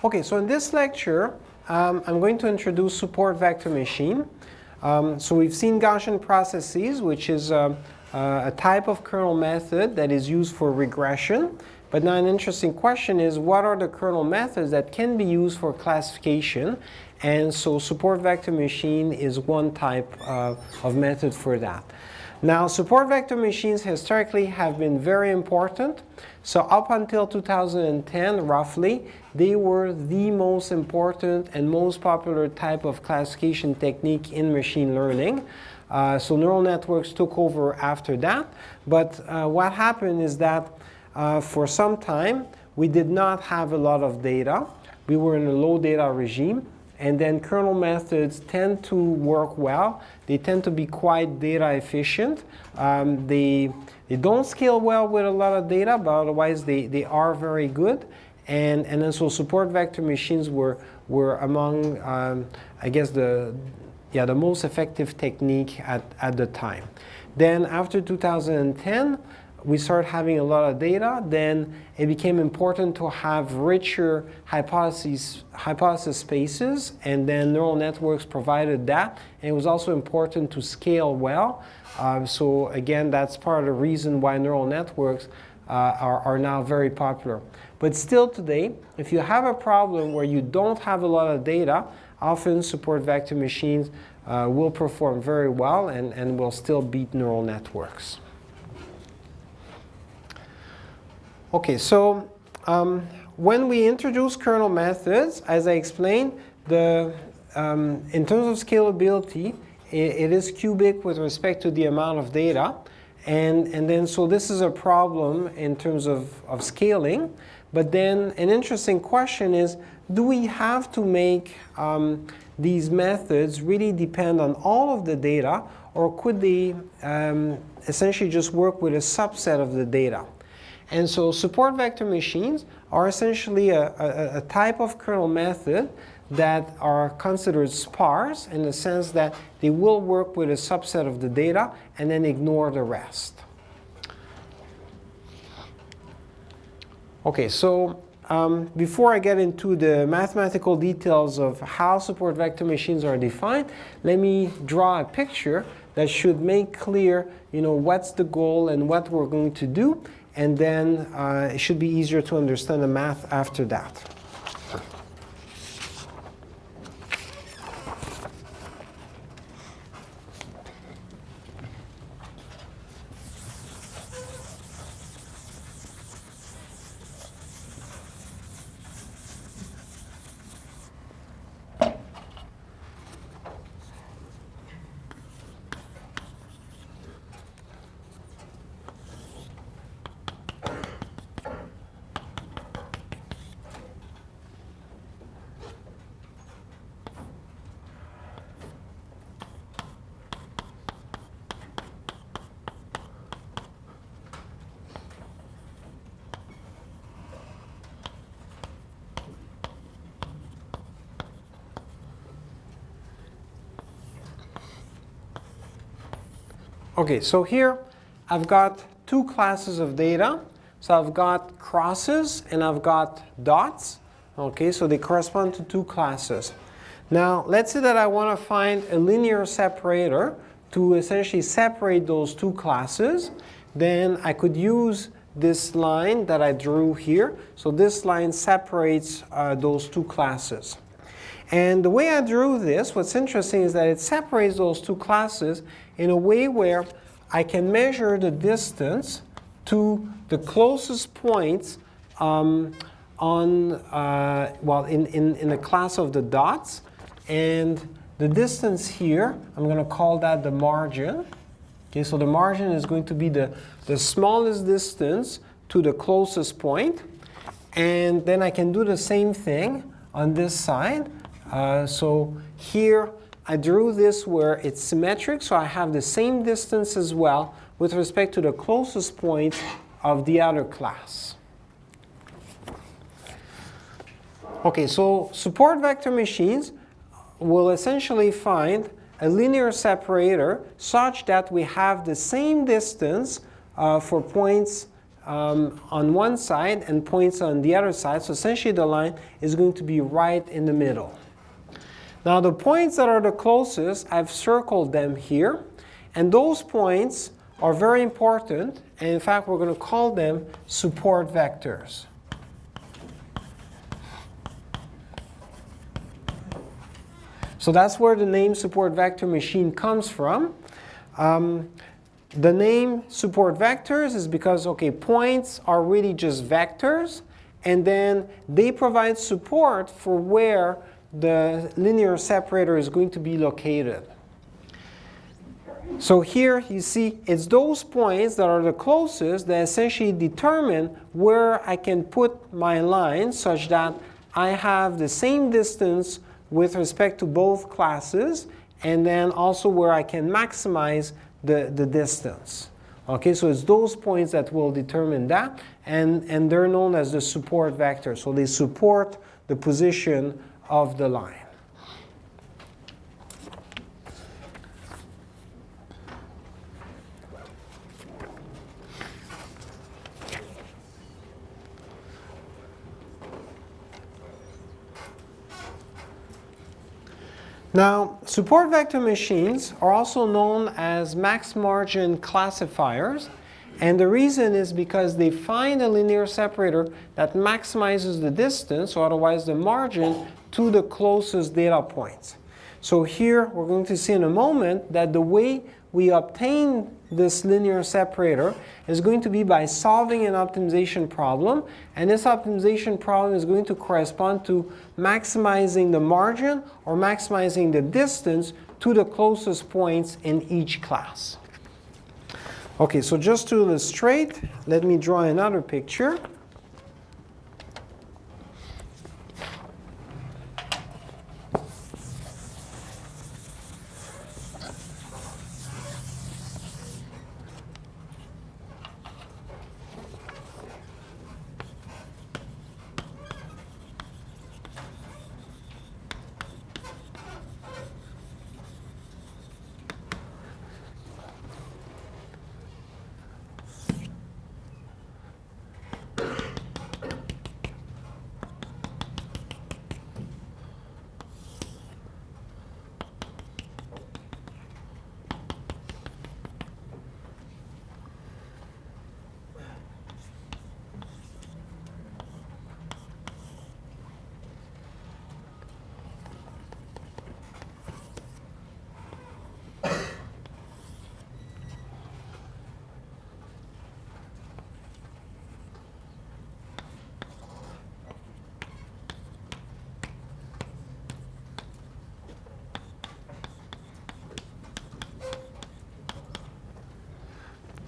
Okay, so in this lecture, I'm going to introduce support vector machine. So we've seen Gaussian processes, which is a type of kernel method that is used for regression. But now an interesting question is, what are the kernel methods that can be used for classification? And so support vector machine is one type of method for that. Now, support vector machines historically have been very important. So up until 2010, roughly, they were the most important and most popular type of classification technique in machine learning. So neural networks took over after that. But what happened is that for some time, we did not have a lot of data. We were in a low data regime. And then kernel methods tend to work well. They tend to be quite data efficient. They don't scale well with a lot of data, but otherwise they are very good. And then so support vector machines were among, I guess, the most effective technique at the time. Then after 2010, we started having a lot of data. Then it became important to have richer hypothesis spaces, and then neural networks provided that. And it was also important to scale well. So again, that's part of the reason why neural networks are now very popular. But still today, if you have a problem where you don't have a lot of data, often support vector machines will perform very well and will still beat neural networks. Okay, so when we introduce kernel methods, as I explained, in terms of scalability, it is cubic with respect to the amount of data. And then so this is a problem in terms of scaling. But then an interesting question is, do we have to make these methods really depend on all of the data, or could they essentially just work with a subset of the data? And so support vector machines are essentially a type of kernel method that are considered sparse in the sense that they will work with a subset of the data and then ignore the rest. Okay, so before I get into the mathematical details of how support vector machines are defined, let me draw a picture that should make clear, what's the goal and what we're going to do. And then it should be easier to understand the math after that. Okay, so here I've got two classes of data. So I've got crosses and I've got dots. Okay, so they correspond to two classes. Now, let's say that I want to find a linear separator to essentially separate those two classes. Then I could use this line that I drew here. So this line separates those two classes. And the way I drew this, what's interesting is that it separates those two classes in a way where I can measure the distance to the closest points in the class of the dots. And the distance here, I'm going to call that the margin. Okay, so the margin is going to be the smallest distance to the closest point. And then I can do the same thing on this side. So here I drew this where it's symmetric, so I have the same distance as well with respect to the closest point of the other class. Okay, so support vector machines will essentially find a linear separator such that we have the same distance for points on one side and points on the other side. So essentially the line is going to be right in the middle. Now the points that are the closest, I've circled them here. And those points are very important. And in fact, we're going to call them support vectors. So that's where the name support vector machine comes from. The name support vectors is because, okay, points are really just vectors, and then they provide support for where the linear separator is going to be located. So here you see it's those points that are the closest that essentially determine where I can put my line such that I have the same distance with respect to both classes, and then also where I can maximize the distance. Okay, so it's those points that will determine that, and they're known as the support vectors. So they support the position of the line. Now, support vector machines are also known as max margin classifiers. And the reason is because they find a linear separator that maximizes the distance, or otherwise the margin, to the closest data points. So here we're going to see in a moment that the way we obtain this linear separator is going to be by solving an optimization problem. And this optimization problem is going to correspond to maximizing the margin or maximizing the distance to the closest points in each class. Okay, so just to illustrate, let me draw another picture.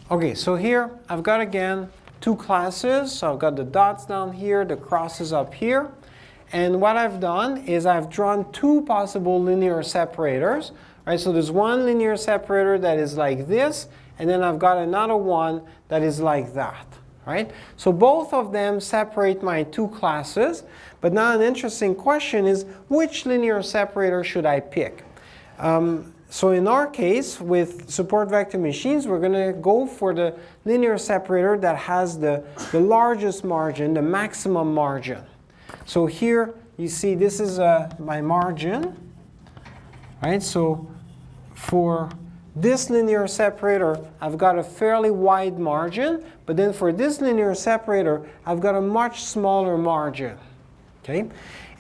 Okay, so here I've got again two classes. So I've got the dots down here, the crosses up here. And what I've done is I've drawn two possible linear separators. Right? So there's one linear separator that is like this, and then I've got another one that is like that. Right? So both of them separate my two classes. But now an interesting question is, which linear separator should I pick? So in our case, with support vector machines, we're going to go for the linear separator that has the largest margin, the maximum margin. So here you see this is my margin. Right? So for this linear separator, I've got a fairly wide margin. But then for this linear separator, I've got a much smaller margin. Okay?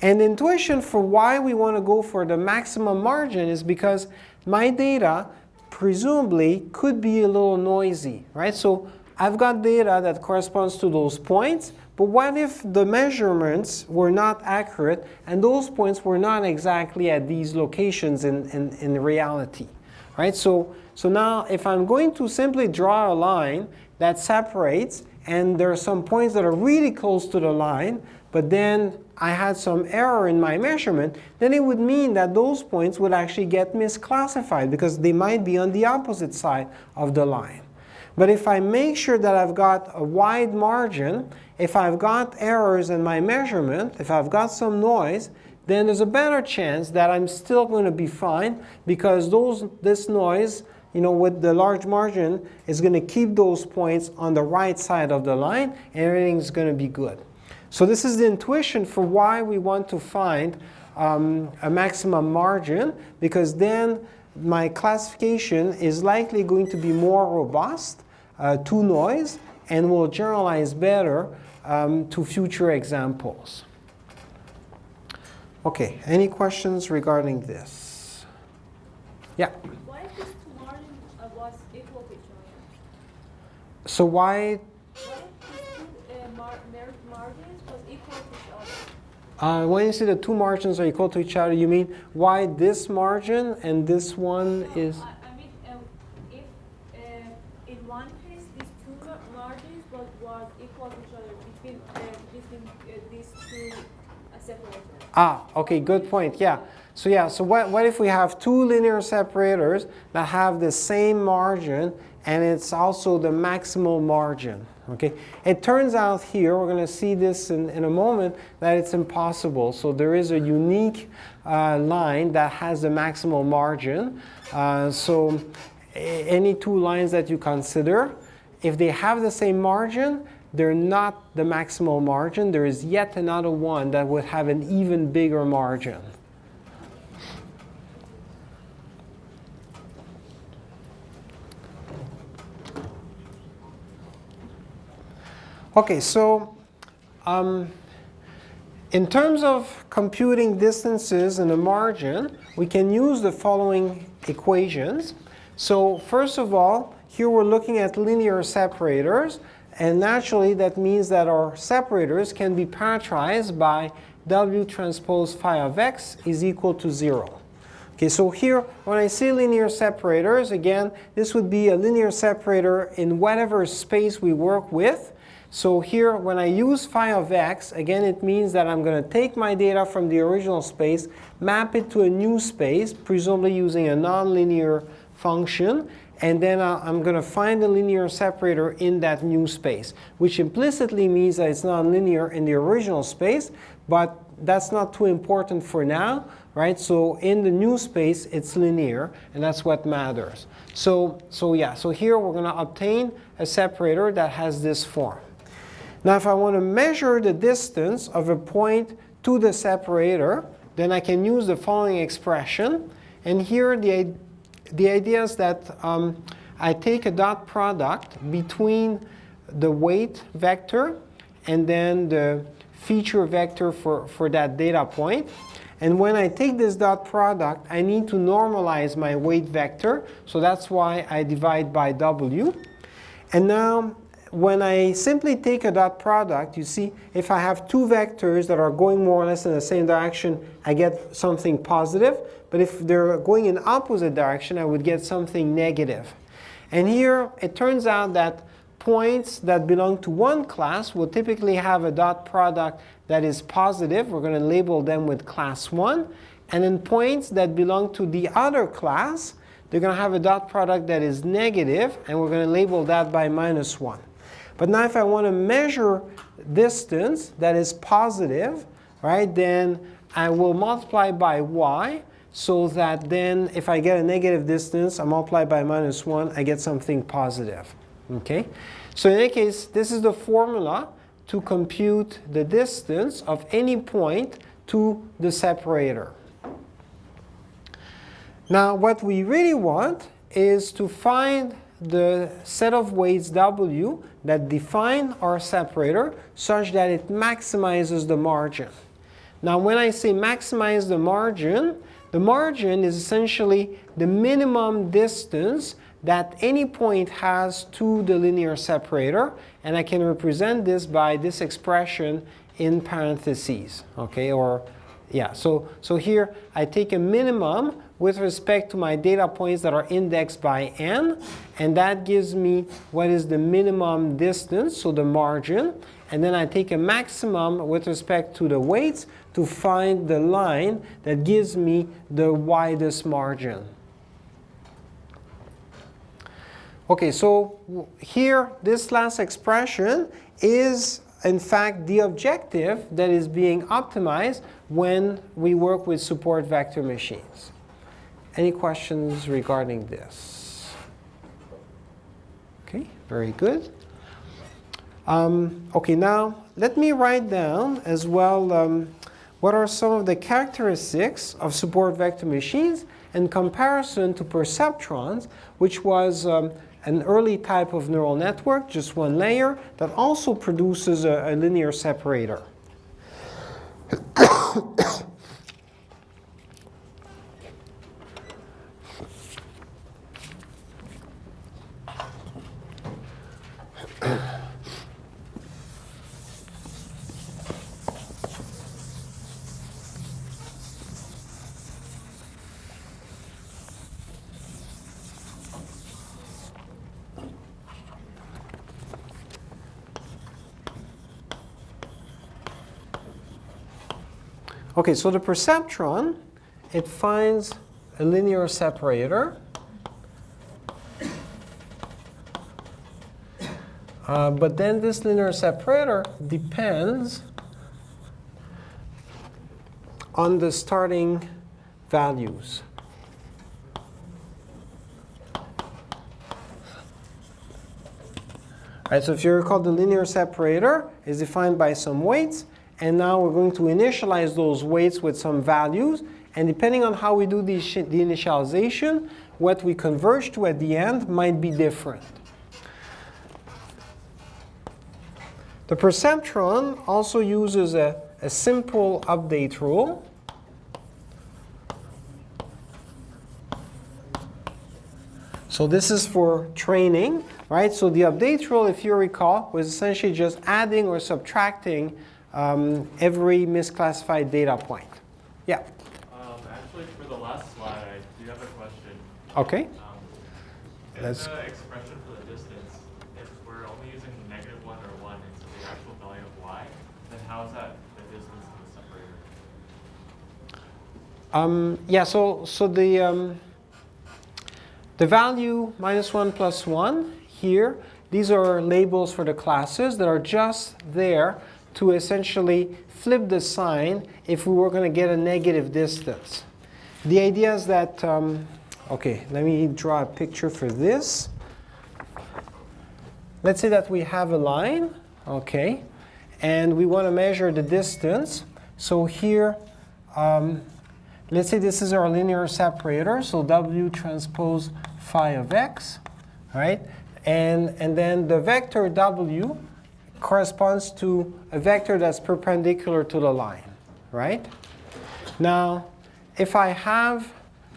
And the intuition for why we want to go for the maximum margin is because my data presumably could be a little noisy, right? So I've got data that corresponds to those points, but what if the measurements were not accurate and those points were not exactly at these locations in reality, right? So now if I'm going to simply draw a line that separates and there are some points that are really close to the line, but then I had some error in my measurement, then it would mean that those points would actually get misclassified because they might be on the opposite side of the line. But if I make sure that I've got a wide margin, if I've got errors in my measurement, if I've got some noise, then there's a better chance that I'm still going to be fine because this noise, with the large margin, is going to keep those points on the right side of the line, and everything's going to be good. So this is the intuition for why we want to find a maximum margin, because then my classification is likely going to be more robust to noise and will generalize better to future examples. Okay, any questions regarding this? Yeah? Why these two margins was equal to each other? So why? Why these two margins was equal to each other? When you say the two margins are equal to each other, you mean why this margin and this one is? I mean, if in one case these two margins was equal to each other between these two separators. Okay, good point. Yeah. So what if we have two linear separators that have the same margin and it's also the maximal margin? Okay. It turns out here, we're going to see this in a moment, that it's impossible. So there is a unique line that has the maximal margin. So any two lines that you consider, if they have the same margin, they're not the maximal margin. There is yet another one that would have an even bigger margin. Okay, so in terms of computing distances in a margin, we can use the following equations. So first of all, here we're looking at linear separators. And naturally, that means that our separators can be parameterized by W transpose phi of x is equal to 0. Okay, so here, when I say linear separators, again, this would be a linear separator in whatever space we work with. So here, when I use phi of x, again, it means that I'm going to take my data from the original space, map it to a new space, presumably using a nonlinear function, and then I'm going to find a linear separator in that new space, which implicitly means that it's non-linear in the original space, but that's not too important for now, right? So in the new space, it's linear, and that's what matters. So here we're going to obtain a separator that has this form. Now, if I want to measure the distance of a point to the separator, then I can use the following expression. And here the idea is that I take a dot product between the weight vector and then the feature vector for that data point. And when I take this dot product, I need to normalize my weight vector. So that's why I divide by W. And now, when I simply take a dot product, you see, if I have two vectors that are going more or less in the same direction, I get something positive. But if they're going in opposite direction, I would get something negative. And here, it turns out that points that belong to one class will typically have a dot product that is positive. We're going to label them with class 1. And then points that belong to the other class, they're going to have a dot product that is negative, and we're going to label that by -1. But now if I want to measure distance that is positive, right, then I will multiply by y, so that then if I get a negative distance, I multiply by -1, I get something positive. Okay? So in any case, this is the formula to compute the distance of any point to the separator. Now, what we really want is to find the set of weights W that define our separator such that it maximizes the margin. Now, when I say maximize the margin is essentially the minimum distance that any point has to the linear separator, and I can represent this by this expression in parentheses. Okay, or yeah, so here I take a minimum with respect to my data points that are indexed by n, and that gives me what is the minimum distance, so the margin, and then I take a maximum with respect to the weights to find the line that gives me the widest margin. Okay, so here this last expression is in fact the objective that is being optimized when we work with support vector machines. Any questions regarding this? Very good. Okay, now let me write down as well what are some of the characteristics of support vector machines in comparison to perceptrons, which was an early type of neural network, just one layer, that also produces a linear separator. Okay, so the perceptron, it finds a linear separator. But then this linear separator depends on the starting values. All right, so if you recall, the linear separator is defined by some weights. And now we're going to initialize those weights with some values. And depending on how we do the initialization, what we converge to at the end might be different. The perceptron also uses a simple update rule. So this is for training, right? So the update rule, if you recall, was essentially just adding or subtracting every misclassified data point. Yeah? Actually, for the last slide, I do have a question. Okay. In the expression for the distance, if we're only using -1 or 1 instead of the actual value of y, then how is that the distance to the separator? Yeah, so the value -1 plus 1 here, these are labels for the classes that are just there to essentially flip the sign if we were going to get a negative distance. The idea is that, okay, let me draw a picture for this. Let's say that we have a line, okay, and we want to measure the distance. So here, let's say this is our linear separator, so W transpose phi of x, right? And then the vector W corresponds to a vector that's perpendicular to the line, right? Now, if I have,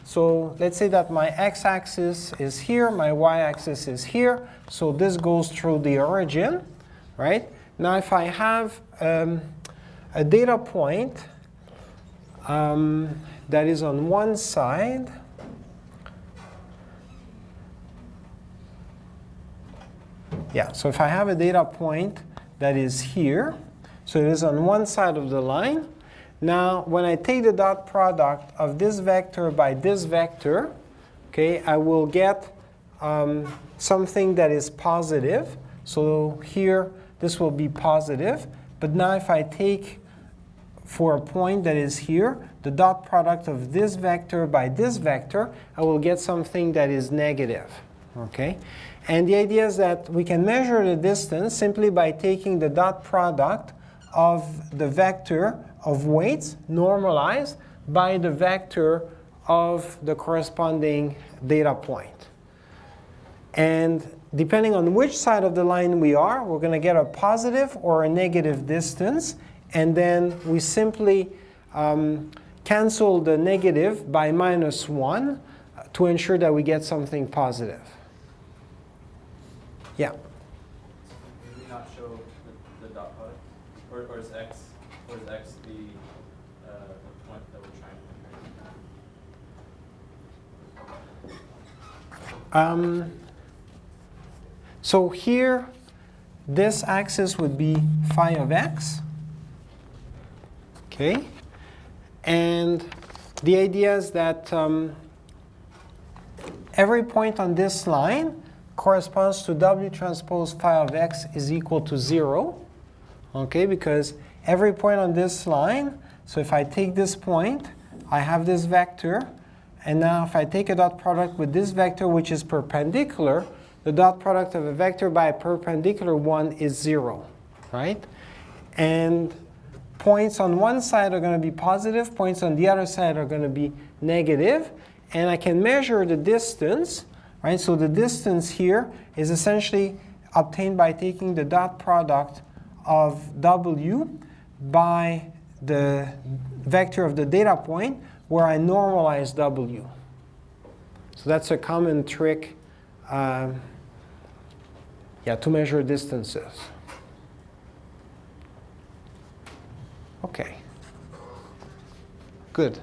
so let's say that my x-axis is here, my y-axis is here, so this goes through the origin, right? Now, if I have a data point that is on one side, yeah, so if I have a data point that is here, so it is on one side of the line. Now, when I take the dot product of this vector by this vector, okay, I will get something that is positive. So here, this will be positive. But now if I take, for a point that is here, the dot product of this vector by this vector, I will get something that is negative, okay? And the idea is that we can measure the distance simply by taking the dot product of the vector of weights normalized by the vector of the corresponding data point. And depending on which side of the line we are, we're going to get a positive or a negative distance. And then we simply cancel the negative by -1 to ensure that we get something positive. Yeah. Can we not show the dot product, or is x the point that we're trying to compare? So here, this axis would be phi of x. Okay, and the idea is that every point on this line corresponds to W transpose phi of x is equal to 0. Okay, because every point on this line, so if I take this point, I have this vector, and now if I take a dot product with this vector which is perpendicular, the dot product of a vector by a perpendicular one is 0, right? And points on one side are going to be positive, points on the other side are going to be negative, and I can measure the distance, right? So the distance here is essentially obtained by taking the dot product of W by the vector of the data point where I normalize W. So that's a common trick to measure distances. Okay, good.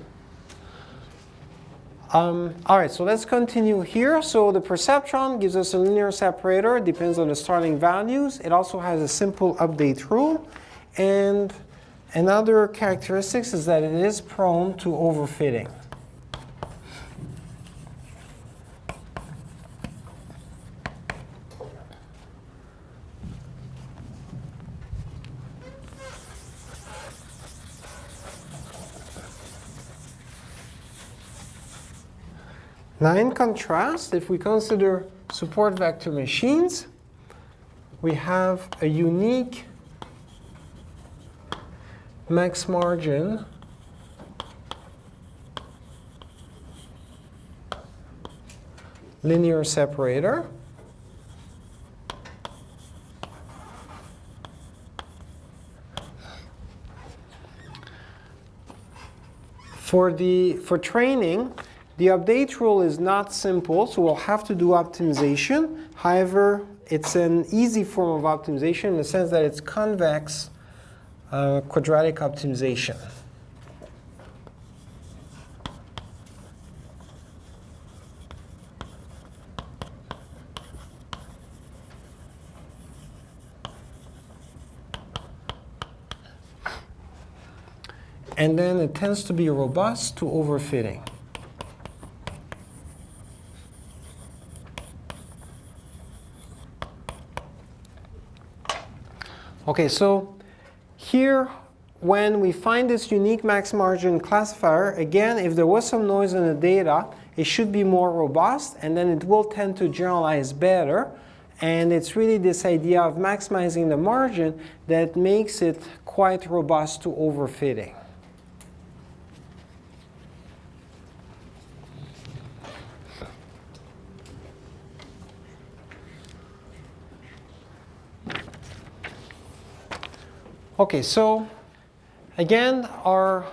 All right, so let's continue here. So the perceptron gives us a linear separator. It depends on the starting values. It also has a simple update rule. And another characteristic is that it is prone to overfitting. Now in contrast, if we consider support vector machines, we have a unique max margin linear separator. For training, the update rule is not simple, so we'll have to do optimization. However, it's an easy form of optimization in the sense that it's convex quadratic optimization. And then it tends to be robust to overfitting. Okay, so here, when we find this unique max margin classifier, again, if there was some noise in the data, it should be more robust, and then it will tend to generalize better. And it's really this idea of maximizing the margin that makes it quite robust to overfitting. Okay, so again, our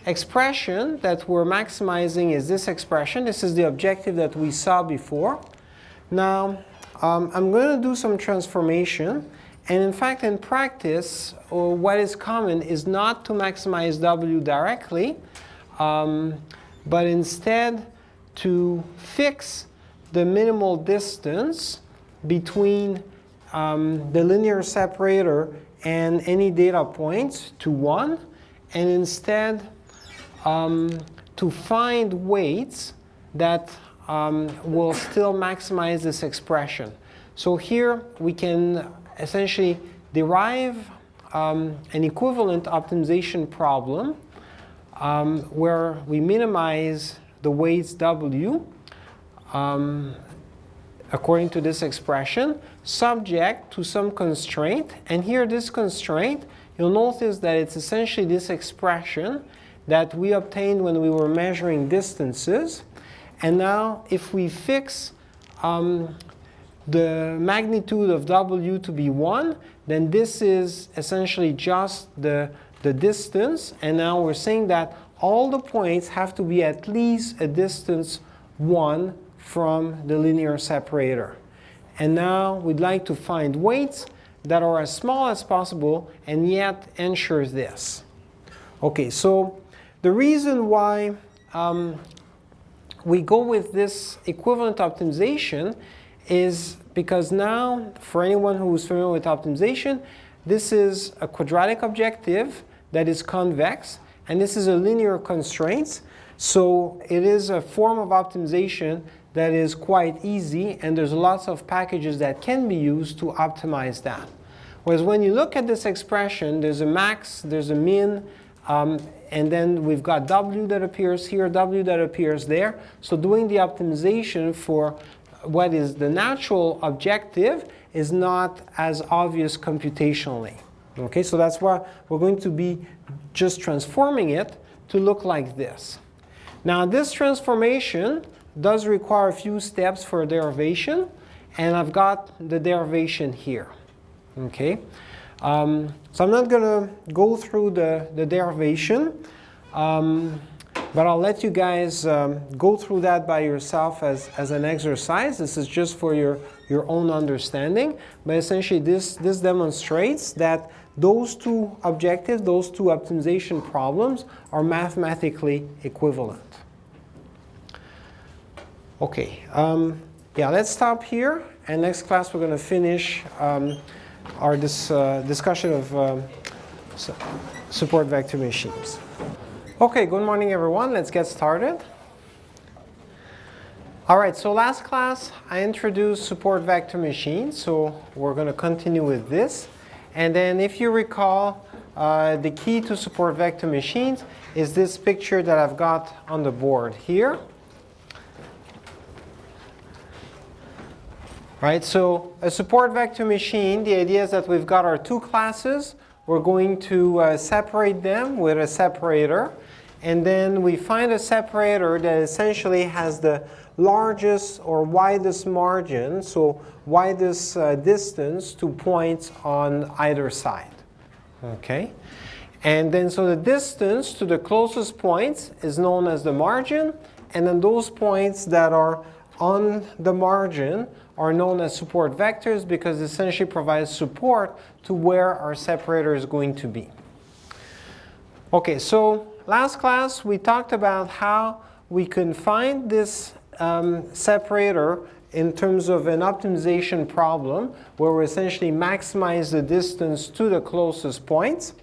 expression that we're maximizing is this expression. This is the objective that we saw before. Now, I'm going to do some transformation. And in fact, in practice, what is common is not to maximize W directly, but instead to fix the minimal distance between the linear separator and any data points to 1, and instead to find weights that will still maximize this expression. So here we can essentially derive an equivalent optimization problem where we minimize the weights W according to this expression, subject to some constraint. And here this constraint, you'll notice that it's essentially this expression that we obtained when we were measuring distances. And now if we fix the magnitude of W to be 1, then this is essentially just the distance. And now we're saying that all the points have to be at least a distance 1 from the linear separator. And now we'd like to find weights that are as small as possible and yet ensure this. Okay, so the reason why we go with this equivalent optimization is because now, for anyone who is familiar with optimization, this is a quadratic objective that is convex, and this is a linear constraint. So it is a form of optimization that is quite easy, and there's lots of packages that can be used to optimize that. Whereas when you look at this expression, there's a max, there's a min, and then we've got W that appears here, W that appears there. So doing the optimization for what is the natural objective is not as obvious computationally. Okay, so that's why we're going to be just transforming it to look like this. Now this transformation does require a few steps for derivation, and I've got the derivation here. Okay, so I'm not going to go through the derivation, but I'll let you guys go through that by yourself as an exercise. This is just for your own understanding, but essentially this demonstrates that those two objectives, those two optimization problems are mathematically equivalent. Okay, yeah, let's stop here, and next class we're going to finish our discussion of support vector machines. Okay, good morning everyone. Let's get started. All right, so last class I introduced support vector machines, so we're going to continue with this. And then if you recall, the key to support vector machines is this picture that I've got on the board here. Right, so a support vector machine, the idea is that we've got our two classes. We're going to separate them with a separator. And then we find a separator that essentially has the largest or widest margin, so widest distance to points on either side. Okay? And then so the distance to the closest points is known as the margin, and then those points that are on the margin are known as support vectors because it essentially provides support to where our separator is going to be. Okay, so last class we talked about how we can find this separator in terms of an optimization problem where we essentially maximize the distance to the closest points.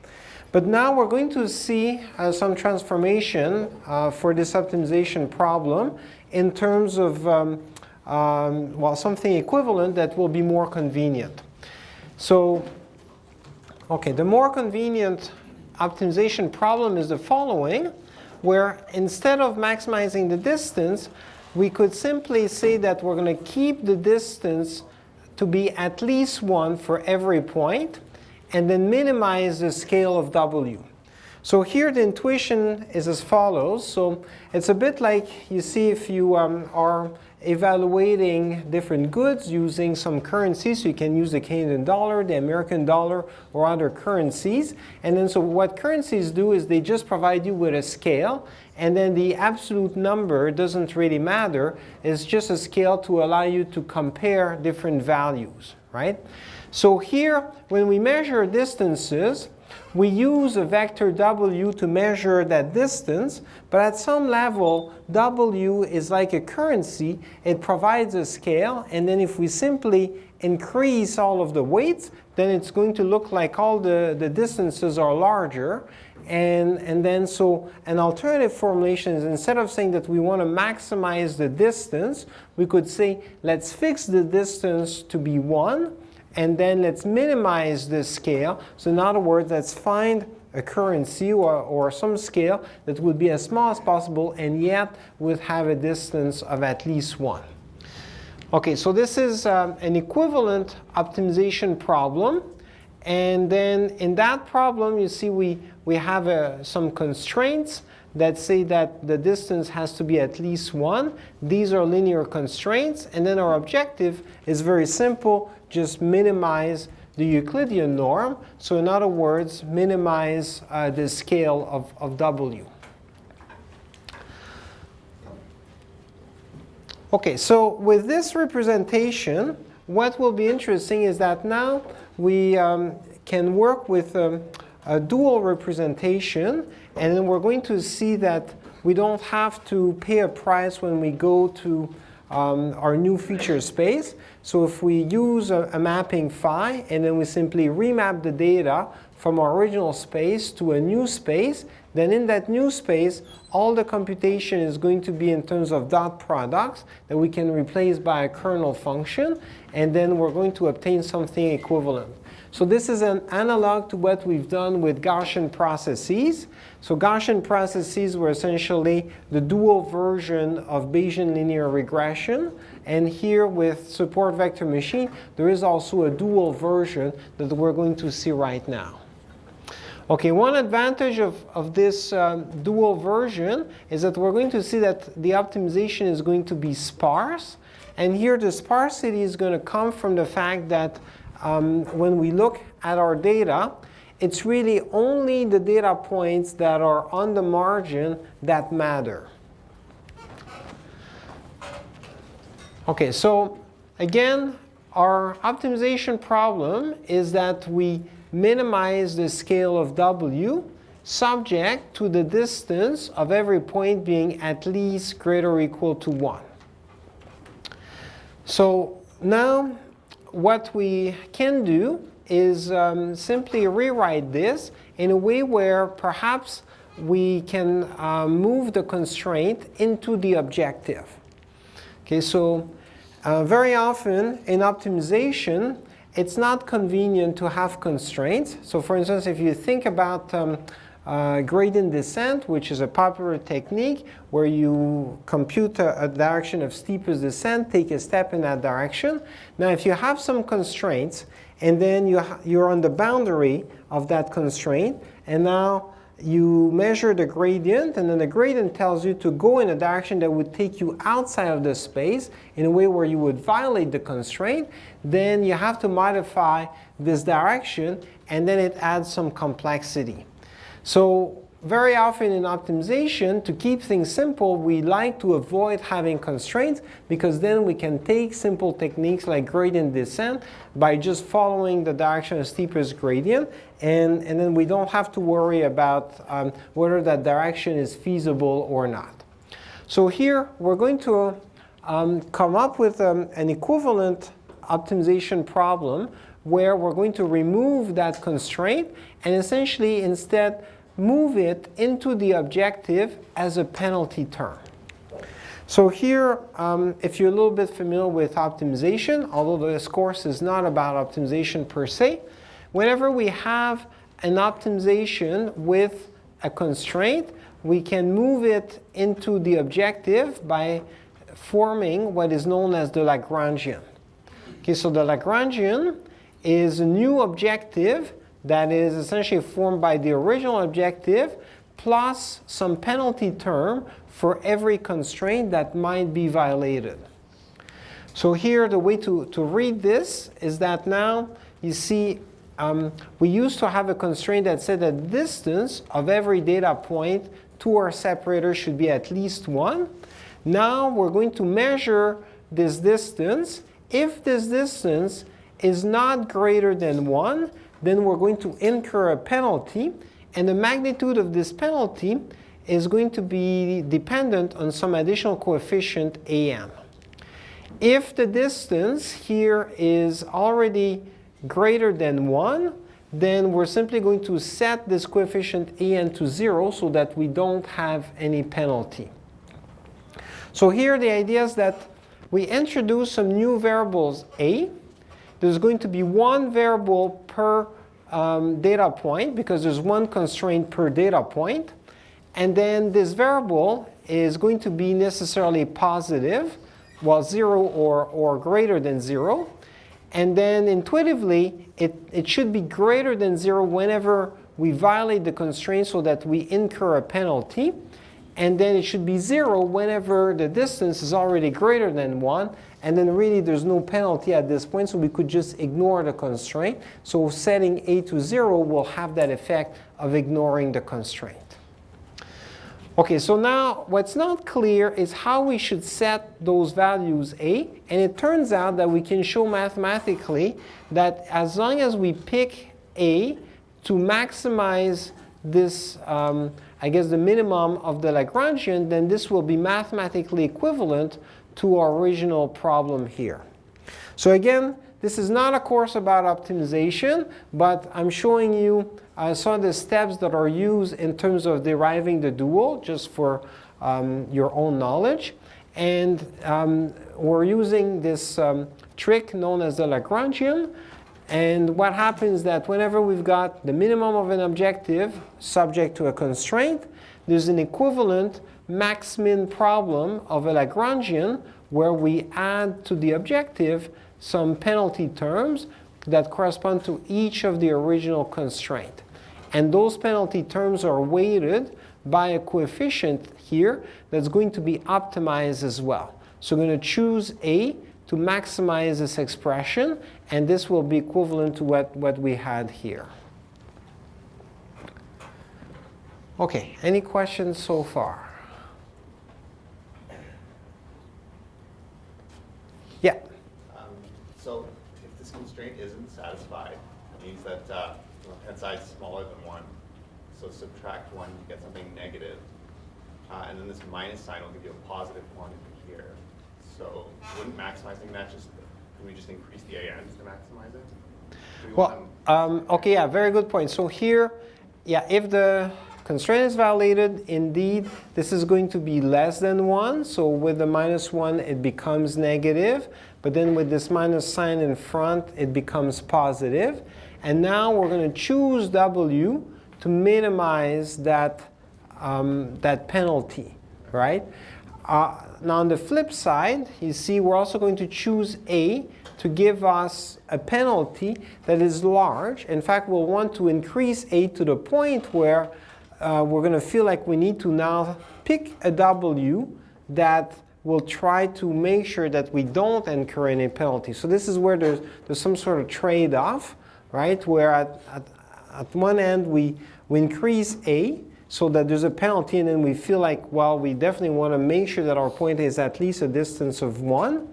But now we're going to see some transformation for this optimization problem in terms of well, something equivalent that will be more convenient. So, okay, the more convenient optimization problem is the following, where instead of maximizing the distance, we could simply say that we're going to keep the distance to be at least 1 for every point, and then minimize the scale of W. So here the intuition is as follows. So it's a bit like you see if you are evaluating different goods using some currencies. So you can use the Canadian dollar, the American dollar, or other currencies. And then so what currencies do is they just provide you with a scale, and then the absolute number doesn't really matter. It's just a scale to allow you to compare different values, right? So here, when we measure distances, we use a vector W to measure that distance, but at some level, W is like a currency. It provides a scale, and then if we simply increase all of the weights, then it's going to look like all the distances are larger. And then so an alternative formulation is, instead of saying that we want to maximize the distance, we could say let's fix the distance to be 1, and then let's minimize the scale. So in other words, let's find a currency or some scale that would be as small as possible and yet would have a distance of at least 1. Okay, so this is an equivalent optimization problem. And then in that problem, you see we have some constraints that say that the distance has to be at least 1. These are linear constraints. And then our objective is very simple. Just minimize the Euclidean norm. So in other words, minimize the scale of W. Okay, so with this representation, what will be interesting is that now we can work with a dual representation, and then we're going to see that we don't have to pay a price when we go to our new feature space, So if we use a mapping phi and then we simply remap the data from our original space to a new space, then in that new space, all the computation is going to be in terms of dot products that we can replace by a kernel function, and then we're going to obtain something equivalent. So this is an analog to what we've done with Gaussian processes. So Gaussian processes were essentially the dual version of Bayesian linear regression. And here with support vector machine, there is also a dual version that we're going to see right now. Okay, one advantage of this dual version is that we're going to see that the optimization is going to be sparse. And here the sparsity is going to come from the fact that when we look at our data, it's really only the data points that are on the margin that matter. Okay, so again, our optimization problem is that we minimize the scale of W subject to the distance of every point being at least greater or equal to 1. So now what we can do is simply rewrite this in a way where perhaps we can move the constraint into the objective. Okay, so very often in optimization, it's not convenient to have constraints. So for instance, if you think about gradient descent, which is a popular technique where you compute a direction of steepest descent, take a step in that direction. Now if you have some constraints, and then you're on the boundary of that constraint, and now you measure the gradient, and then the gradient tells you to go in a direction that would take you outside of the space in a way where you would violate the constraint, then you have to modify this direction, and then it adds some complexity. So very often in optimization, to keep things simple, we like to avoid having constraints, because then we can take simple techniques like gradient descent by just following the direction of steepest gradient, and then we don't have to worry about whether that direction is feasible or not. So here we're going to come up with an equivalent optimization problem where we're going to remove that constraint and essentially instead move it into the objective as a penalty term. So here, if you're a little bit familiar with optimization, although this course is not about optimization per se, whenever we have an optimization with a constraint, we can move it into the objective by forming what is known as the Lagrangian. Okay, so the Lagrangian is a new objective that is essentially formed by the original objective plus some penalty term for every constraint that might be violated. So here the way to read this is that now you see we used to have a constraint that said that the distance of every data point to our separator should be at least 1. Now we're going to measure this distance. If this distance is not greater than 1, then we're going to incur a penalty, and the magnitude of this penalty is going to be dependent on some additional coefficient am. If the distance here is already greater than 1, then we're simply going to set this coefficient an to 0 so that we don't have any penalty. So here the idea is that we introduce some new variables a. There's going to be one variable per data point because there's one constraint per data point. And then this variable is going to be necessarily positive, well 0 or greater than 0. And then intuitively, it should be greater than 0 whenever we violate the constraint so that we incur a penalty. And then it should be 0 whenever the distance is already greater than 1. And then really there's no penalty at this point, so we could just ignore the constraint. So setting a to 0 will have that effect of ignoring the constraint. Okay, so now what's not clear is how we should set those values a. And it turns out that we can show mathematically that as long as we pick a to maximize this, I guess the minimum of the Lagrangian, then this will be mathematically equivalent to our original problem here. So again, this is not a course about optimization, but I'm showing you some of the steps that are used in terms of deriving the dual, just for your own knowledge. And we're using this trick known as the Lagrangian. And what happens is that whenever we've got the minimum of an objective subject to a constraint, there's an equivalent max-min problem of a Lagrangian where we add to the objective some penalty terms that correspond to each of the original constraint. And those penalty terms are weighted by a coefficient here that's going to be optimized as well. So we're going to choose A to maximize this expression, and this will be equivalent to what we had here. Okay, any questions so far? Yeah. So if this constraint isn't satisfied, it means that head size is smaller than 1. So subtract 1, you get something negative. And then this minus sign will give you a positive quantity here. So wouldn't maximizing that can we just increase the ANs to maximize it? Well, okay, yeah, very good point. So here, yeah, if the constraint is violated, indeed, this is going to be less than 1. So with the minus 1, it becomes negative. But then with this minus sign in front, it becomes positive. And now we're going to choose W to minimize that, that penalty, right? Now on the flip side, you see we're also going to choose A to give us a penalty that is large. In fact, we'll want to increase A to the point where we're going to feel like we need to now pick a W that will try to make sure that we don't incur any penalty. So this is where there's some sort of trade-off, right? Where at one end we increase A so that there's a penalty, and then we feel like, well, we definitely want to make sure that our point is at least a distance of 1.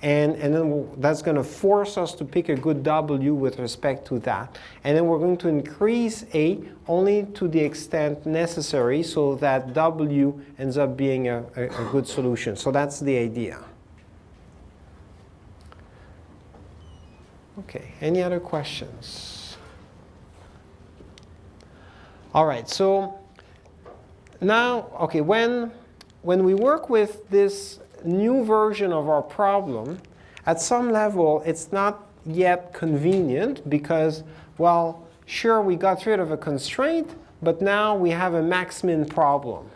And then that's going to force us to pick a good W with respect to that. And then we're going to increase A only to the extent necessary so that W ends up being a good solution. So that's the idea. Okay, any other questions? All right, so now, okay, when we work with this new version of our problem, at some level it's not yet convenient because, well, sure, we got rid of a constraint, but now we have a max-min problem,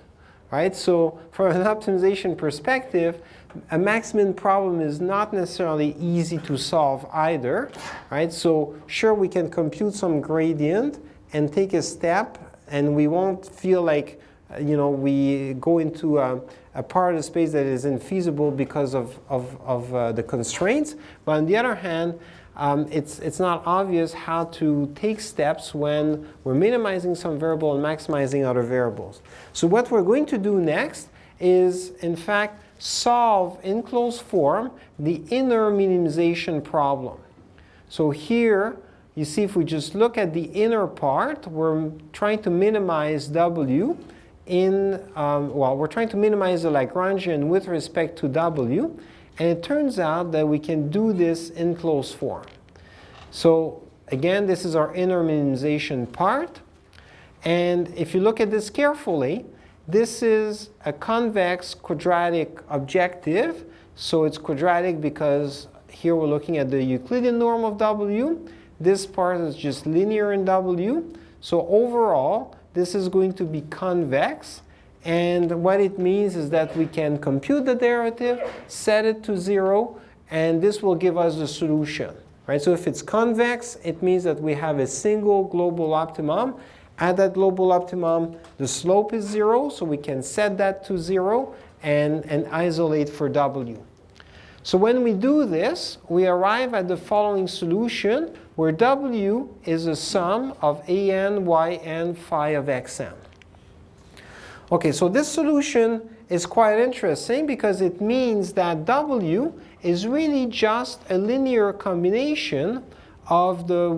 right? So from an optimization perspective, a max-min problem is not necessarily easy to solve either, right? So sure, we can compute some gradient and take a step, and we won't feel like we go into a part of the space that is infeasible because of the constraints. But on the other hand, it's not obvious how to take steps when we're minimizing some variable and maximizing other variables. So what we're going to do next is, in fact, solve in closed form the inner minimization problem. So here, you see, if we just look at the inner part, we're trying to minimize W we're trying to minimize the Lagrangian with respect to W, and it turns out that we can do this in closed form. So again, this is our inner minimization part, and if you look at this carefully, this is a convex quadratic objective. So it's quadratic because here we're looking at the Euclidean norm of W. This part is just linear in W. So overall, this is going to be convex, and what it means is that we can compute the derivative, set it to 0, and this will give us the solution, right? So if it's convex, it means that we have a single global optimum. At that global optimum, the slope is 0, so we can set that to 0 and isolate for W. So when we do this, we arrive at the following solution, where W is a sum of an, yn, phi of xn. Okay, so this solution is quite interesting because it means that W is really just a linear combination of the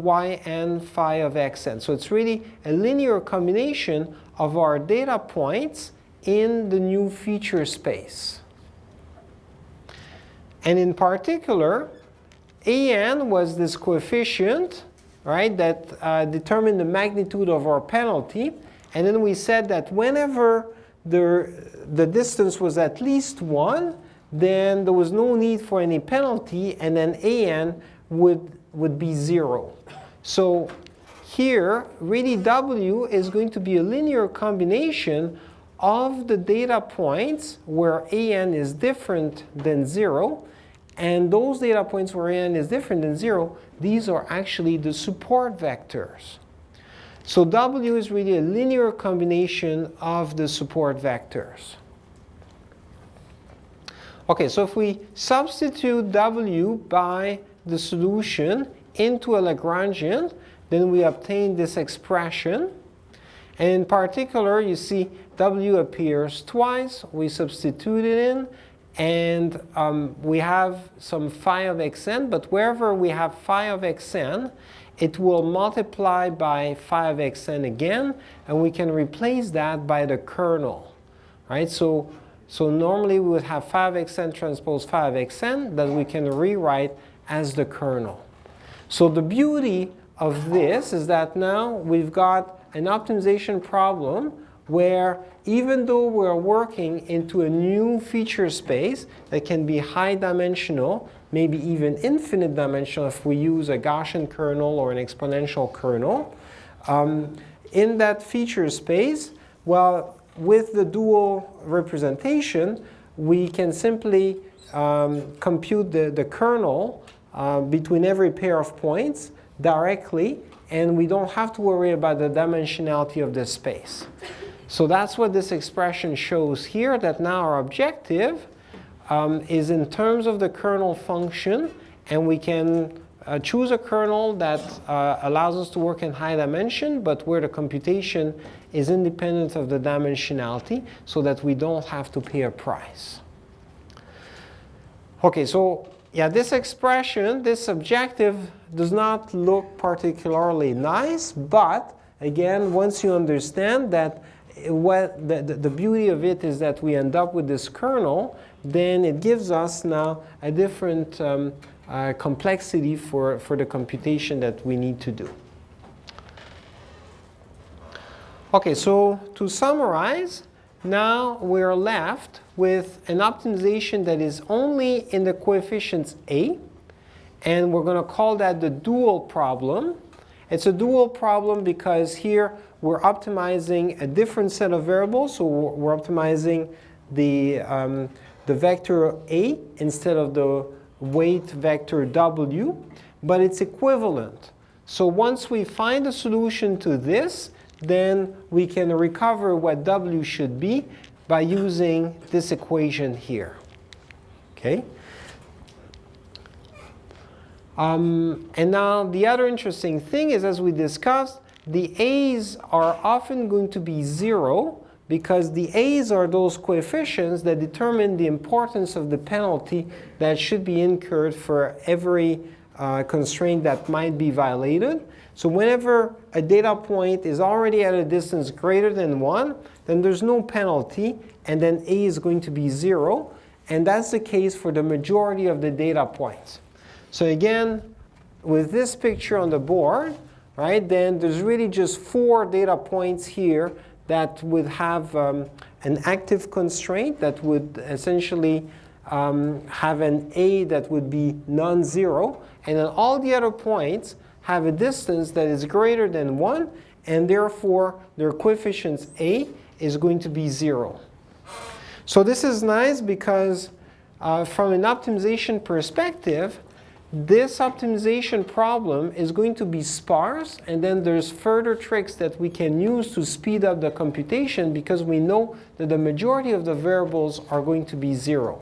yn, phi of xn. So it's really a linear combination of our data points in the new feature space. And in particular, an was this coefficient, right, that determined the magnitude of our penalty. And then we said that whenever the distance was at least 1, then there was no need for any penalty, and then an would be 0. So here, really W is going to be a linear combination of the data points where an is different than 0, and those data points where an is different than 0, these are actually the support vectors. So W is really a linear combination of the support vectors. Okay, so if we substitute W by the solution into a Lagrangian, then we obtain this expression. And in particular, you see W appears twice. We substitute it in, and we have some phi of xn. But wherever we have phi of xn, it will multiply by phi of xn again, and we can replace that by the kernel, right? So normally we would have phi of xn transpose phi of xn that we can rewrite as the kernel. So the beauty of this is that now we've got an optimization problem where even though we're working into a new feature space that can be high dimensional, maybe even infinite dimensional if we use a Gaussian kernel or an exponential kernel, in that feature space, well, with the dual representation, we can simply compute the kernel between every pair of points directly, and we don't have to worry about the dimensionality of this space. So that's what this expression shows here, that now our objective is in terms of the kernel function, and we can choose a kernel that allows us to work in high dimension, but where the computation is independent of the dimensionality, so that we don't have to pay a price. Okay, so yeah, this expression, this objective, does not look particularly nice, but again, once you understand that the beauty of it is that we end up with this kernel, then it gives us now a different complexity for the computation that we need to do. Okay, so to summarize, now we're left with an optimization that is only in the coefficients A, and we're going to call that the dual problem. It's a dual problem because here we're optimizing a different set of variables. So we're optimizing the vector A instead of the weight vector W, but it's equivalent. So once we find a solution to this, then we can recover what W should be by using this equation here. Okay? And now the other interesting thing is, as we discussed, the A's are often going to be 0 because the A's are those coefficients that determine the importance of the penalty that should be incurred for every constraint that might be violated. So whenever a data point is already at a distance greater than 1, then there's no penalty, and then A is going to be 0. And that's the case for the majority of the data points. So again, with this picture on the board, right, then there's really just 4 data points here that would have an active constraint that would essentially have an A that would be non-zero. And then all the other points have a distance that is greater than 1, and therefore their coefficients A is going to be 0. So this is nice because from an optimization perspective, this optimization problem is going to be sparse, and then there's further tricks that we can use to speed up the computation because we know that the majority of the variables are going to be 0.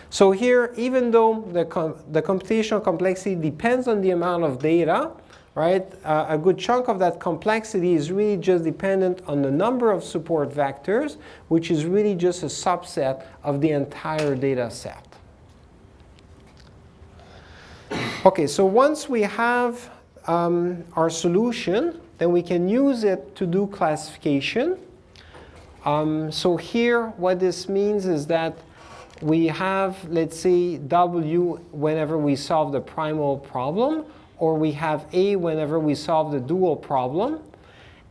So here, even though the computational complexity depends on the amount of data, right, a good chunk of that complexity is really just dependent on the number of support vectors, which is really just a subset of the entire data set. Okay, so once we have our solution, then we can use it to do classification. So here, what this means is that we have, let's say, W whenever we solve the primal problem, or we have A whenever we solve the dual problem.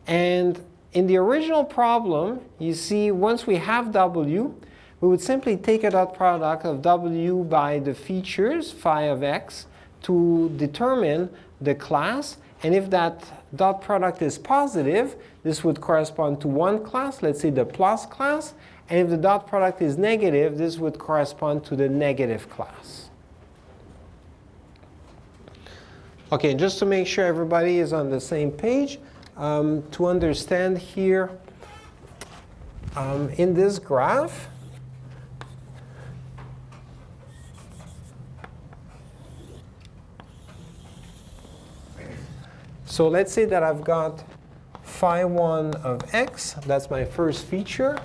And in the original problem, you see, once we have W, we would simply take a dot product of W by the features, phi of x, to determine the class. And if that dot product is positive, this would correspond to one class, let's say the plus class. And if the dot product is negative, this would correspond to the negative class. Okay, just to make sure everybody is on the same page, to understand here in this graph, so let's say that I've got phi1 of x, that's my first feature.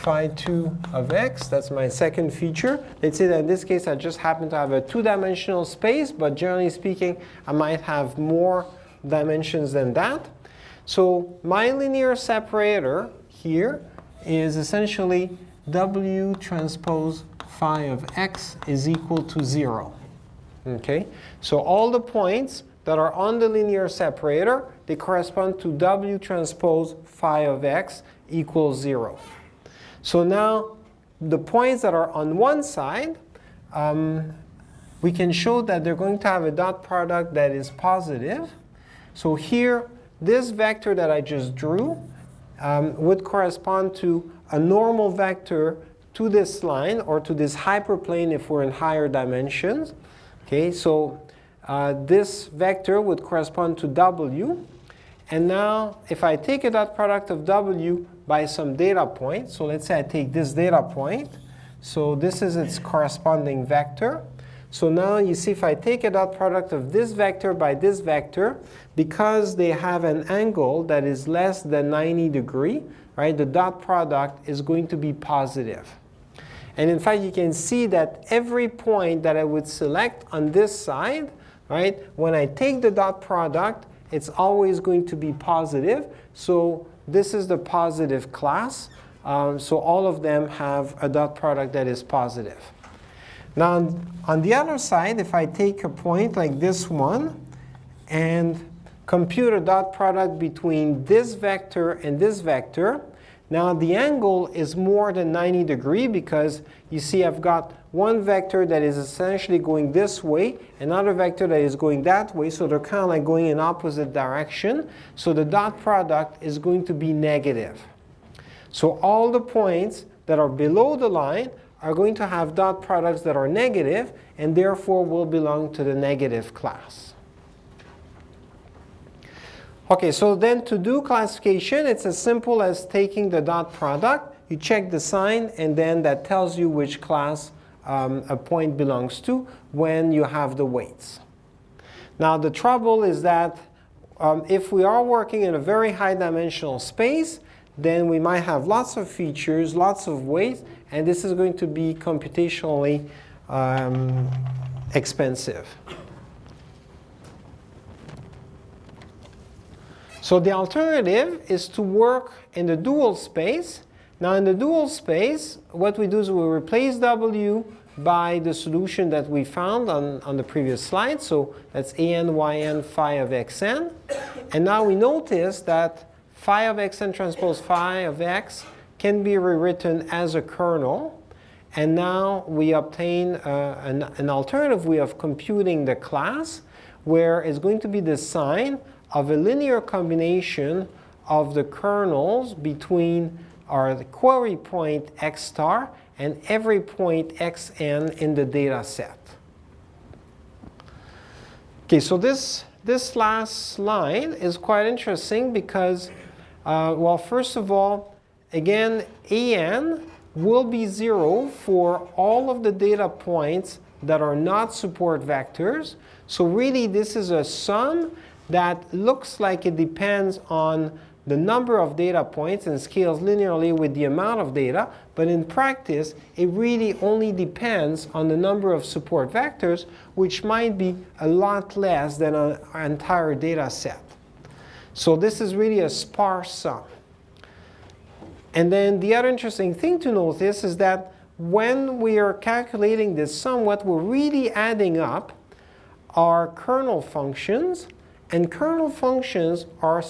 Phi2 of x, that's my second feature. Let's say that in this case I just happen to have a two-dimensional space, but generally speaking I might have more dimensions than that. So my linear separator here is essentially W transpose phi of x is equal to 0. Okay? So all the points that are on the linear separator, they correspond to W transpose phi of x equals 0. So now the points that are on one side, we can show that they're going to have a dot product that is positive. So here, this vector that I just drew would correspond to a normal vector to this line, or to this hyperplane if we're in higher dimensions. Okay, so this vector would correspond to W. And now, if I take a dot product of W by some data point, so let's say I take this data point, so this is its corresponding vector. So now you see if I take a dot product of this vector by this vector, because they have an angle that is less than 90 degrees, right, the dot product is going to be positive. And in fact, you can see that every point that I would select on this side, right, when I take the dot product, it's always going to be positive. So this is the positive class. So all of them have a dot product that is positive. Now, on the other side, if I take a point like this one and compute a dot product between this vector and this vector, now the angle is more than 90 degrees because you see I've got one vector that is essentially going this way, another vector that is going that way, so they're kind of like going in opposite direction. So the dot product is going to be negative. So all the points that are below the line are going to have dot products that are negative, and therefore will belong to the negative class. Okay, so then to do classification, it's as simple as taking the dot product, you check the sign, and then that tells you which class a point belongs to when you have the weights. Now the trouble is that if we are working in a very high dimensional space, then we might have lots of features, lots of weights, and this is going to be computationally expensive. So the alternative is to work in the dual space. Now in the dual space, what we do is we replace W by the solution that we found on the previous slide. So that's an yn phi of xn. And now we notice that phi of xn transpose phi of x can be rewritten as a kernel. And now we obtain an alternative way of computing the class, where it's going to be the sign of a linear combination of the kernels between the query point x star and every point xn in the data set. Okay, so this last line is quite interesting because, well, first of all, again, an will be 0 for all of the data points that are not support vectors. So really, this is a sum that looks like it depends on the number of data points and scales linearly with the amount of data, but in practice, it really only depends on the number of support vectors, which might be a lot less than an entire data set. So this is really a sparse sum. And then the other interesting thing to notice is that when we are calculating this sum, what we're really adding up are kernel functions. And kernel functions are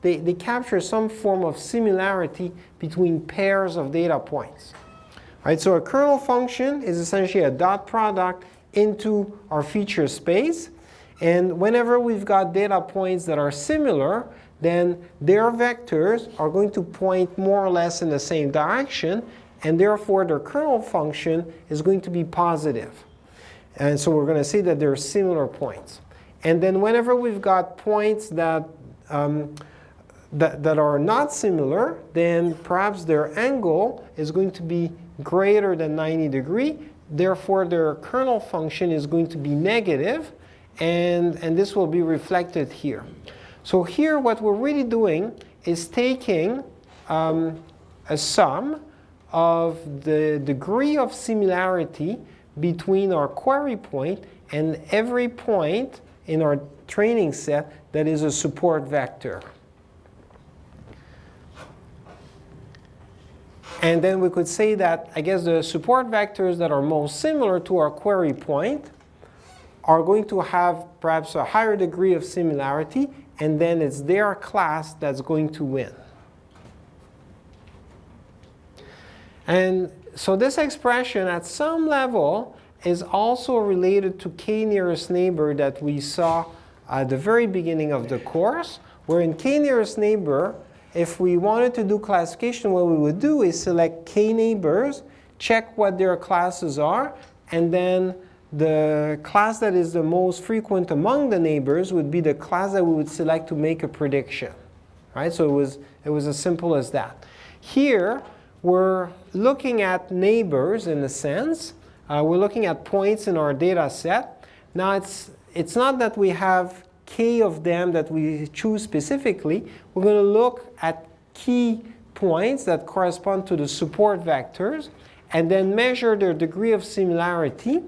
they capture some form of similarity between pairs of data points. Right, so a kernel function is essentially a dot product into our feature space. And whenever we've got data points that are similar, then their vectors are going to point more or less in the same direction, and therefore their kernel function is going to be positive. And so we're going to say that they're similar points. And then whenever we've got points that are not similar, then perhaps their angle is going to be greater than 90 degrees. Therefore, their kernel function is going to be negative, and this will be reflected here. So here what we're really doing is taking a sum of the degree of similarity between our query point and every point in our training set that is a support vector. And then we could say that, I guess, the support vectors that are most similar to our query point are going to have perhaps a higher degree of similarity, and then it's their class that's going to win. And so this expression at some level is also related to k nearest neighbor that we saw at the very beginning of the course, where in k nearest neighbor, if we wanted to do classification, what we would do is select k neighbors, check what their classes are, and then the class that is the most frequent among the neighbors would be the class that we would select to make a prediction. Right? So it was as simple as that. Here, we're looking at neighbors in a sense. We're looking at points in our data set. Now, it's not that we have k of them that we choose specifically. We're going to look at key points that correspond to the support vectors and then measure their degree of similarity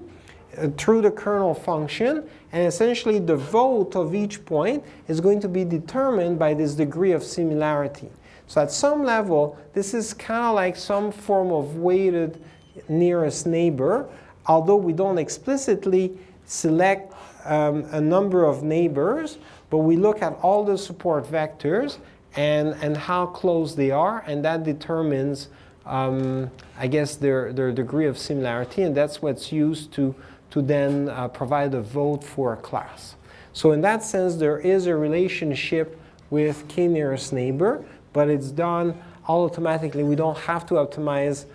through the kernel function. And essentially, the vote of each point is going to be determined by this degree of similarity. So at some level, this is kind of like some form of weighted nearest neighbor, although we don't explicitly select a number of neighbors, but we look at all the support vectors and how close they are, and that determines, I guess, their degree of similarity, and that's what's used to then provide a vote for a class. So in that sense, there is a relationship with k nearest neighbor, but it's done all automatically. We don't have to optimize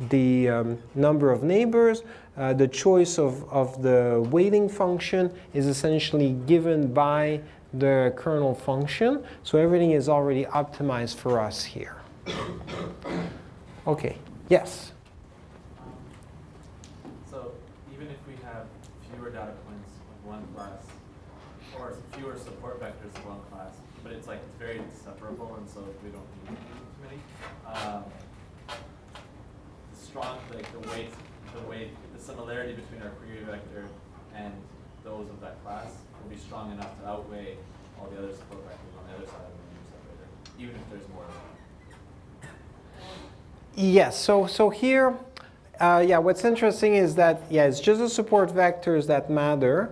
the number of neighbors. The choice of the weighting function is essentially given by the kernel function. So everything is already optimized for us here. OK, yes? So even if we have fewer data points of one class, or fewer support vectors of one class, but it's very separable, and so we don't need too many. The similarity between our query vector and those of that class will be strong enough to outweigh all the other support vectors on the other side of the linear separator, even if there's more of them. Yes. So here, what's interesting is that it's just the support vectors that matter.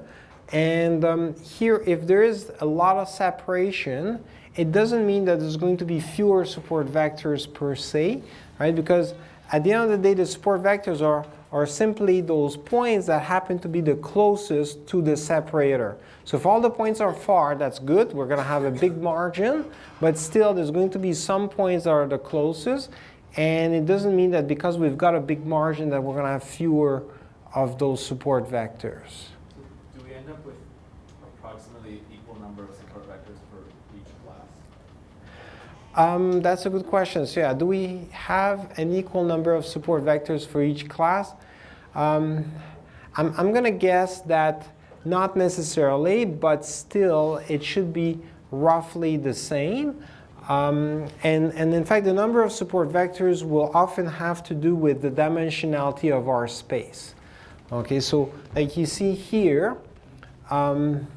And here, if there is a lot of separation, it doesn't mean that there's going to be fewer support vectors per se, right? Because at the end of the day, the support vectors are simply those points that happen to be the closest to the separator. So if all the points are far, that's good. We're going to have a big margin. But still, there's going to be some points that are the closest. And it doesn't mean that because we've got a big margin that we're going to have fewer of those support vectors. So do we end up with approximately equal number of support vectors for each class? That's a good question. So yeah, do we have an equal number of support vectors for each class? I'm going to guess that not necessarily, but still it should be roughly the same. And in fact, the number of support vectors will often have to do with the dimensionality of our space. Okay, so like you see here, in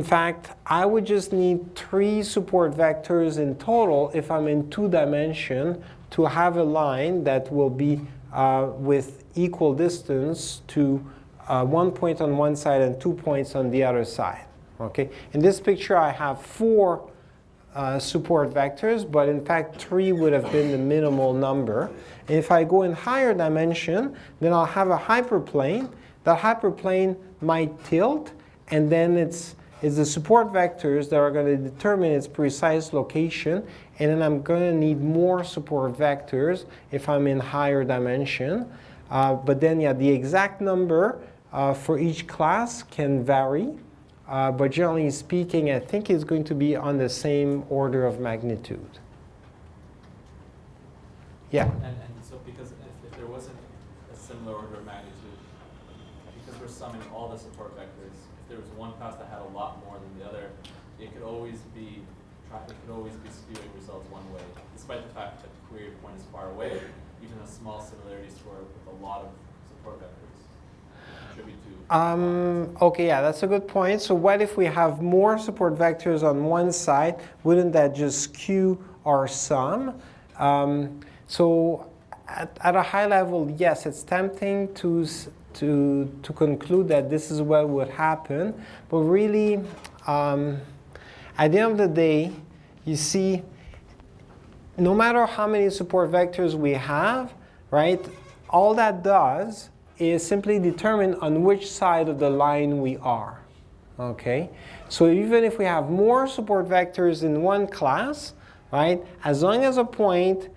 fact, I would just need 3 support vectors in total if I'm in 2 dimensions to have a line that will be with equal distance to 1 point on one side and 2 points on the other side. Okay? In this picture, I have 4 support vectors, but in fact 3 would have been the minimal number. And if I go in higher dimension, then I'll have a hyperplane. That hyperplane might tilt, and then it's the support vectors that are going to determine its precise location, and then I'm going to need more support vectors if I'm in higher dimension. But then, yeah, the exact number for each class can vary. But generally speaking, I think it's going to be on the same order of magnitude. Yeah? And so because if there wasn't a similar order of magnitude, because we're summing all the support vectors, if there was one class that had a lot more than the other, it could always be skewing results one way, despite the fact that the query point is far away. Even a small similarity score with a lot of support vectors contribute to. Okay, yeah, that's a good point. So what if we have more support vectors on one side? Wouldn't that just skew our sum? So at a high level, yes, it's tempting to conclude that this is what would happen. But really, at the end of the day, you see, no matter how many support vectors we have, right, all that does is simply determine on which side of the line we are. Okay? So even if we have more support vectors in one class, right, as long as a point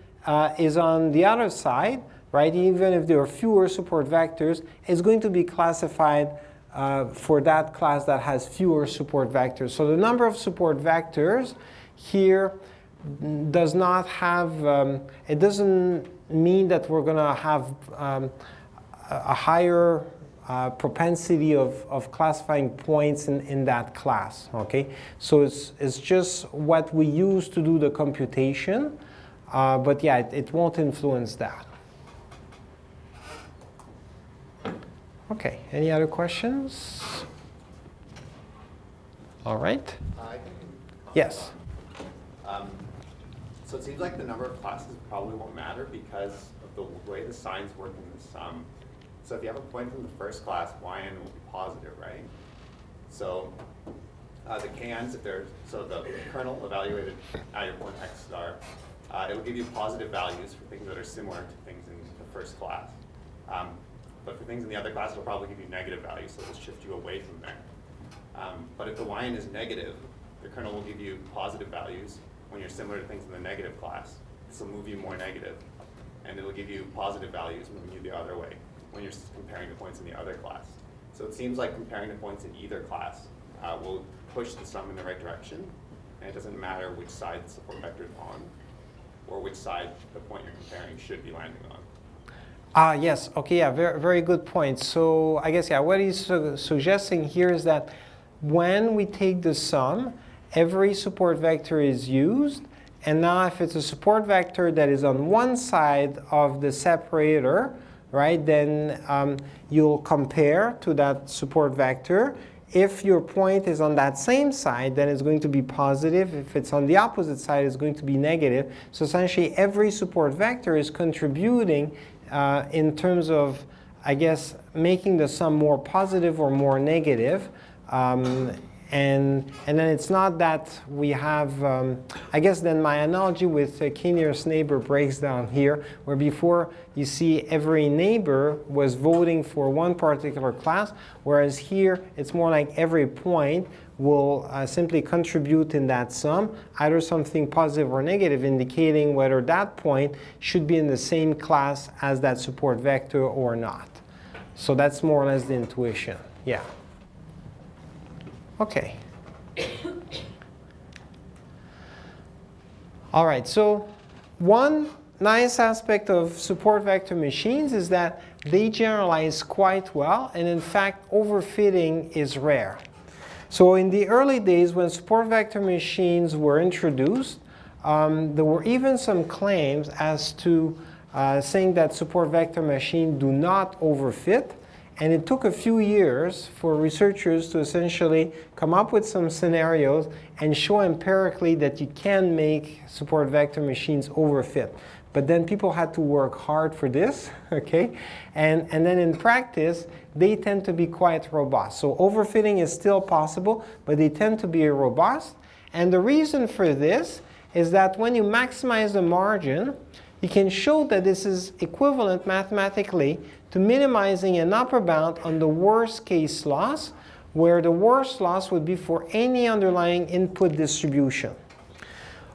is on the other side, right, even if there are fewer support vectors, it's going to be classified for that class that has fewer support vectors. So the number of support vectors here does not have, it doesn't mean that we're going to have a higher propensity of classifying points in that class. Okay? So it's just what we use to do the computation, but yeah, it won't influence that. Okay, any other questions? All right. Yes. So it seems like the number of classes probably won't matter because of the way the signs work in the sum. So if you have a point from the first class, yn will be positive, right? So the kns, so the kernel evaluated at your point x star, it will give you positive values for things that are similar to things in the first class. But for things in the other class, it'll probably give you negative values, so it'll shift you away from there. But if the yn is negative, the kernel will give you positive values when you're similar to things in the negative class. This will move you more negative, and it'll give you positive values moving you the other way when you're comparing to points in the other class. So it seems like comparing to points in either class will push the sum in the right direction, and it doesn't matter which side the support vector is on, or which side the point you're comparing should be landing on. Yes, okay, yeah, very, very good point. So I guess, yeah, what he's suggesting here is that when we take the sum, every support vector is used, and now if it's a support vector that is on one side of the separator, right, then you'll compare to that support vector. If your point is on that same side, then it's going to be positive. If it's on the opposite side, it's going to be negative. So essentially, every support vector is contributing in terms of, I guess, making the sum more positive or more negative. And then it's not that we have, I guess then my analogy with k-nearest neighbor breaks down here, where before you see every neighbor was voting for one particular class, whereas here it's more like every point will simply contribute in that sum, either something positive or negative, indicating whether that point should be in the same class as that support vector or not. So that's more or less the intuition. Yeah. Okay. All right, so one nice aspect of support vector machines is that they generalize quite well, and in fact, overfitting is rare. So in the early days when support vector machines were introduced, there were even some claims as to saying that support vector machines do not overfit. And it took a few years for researchers to essentially come up with some scenarios and show empirically that you can make support vector machines overfit. but then people had to work hard for this, okay? And then in practice, they tend to be quite robust. So overfitting is still possible, but they tend to be robust. And the reason for this is that when you maximize the margin, you can show that this is equivalent mathematically to minimizing an upper bound on the worst case loss, where the worst loss would be for any underlying input distribution.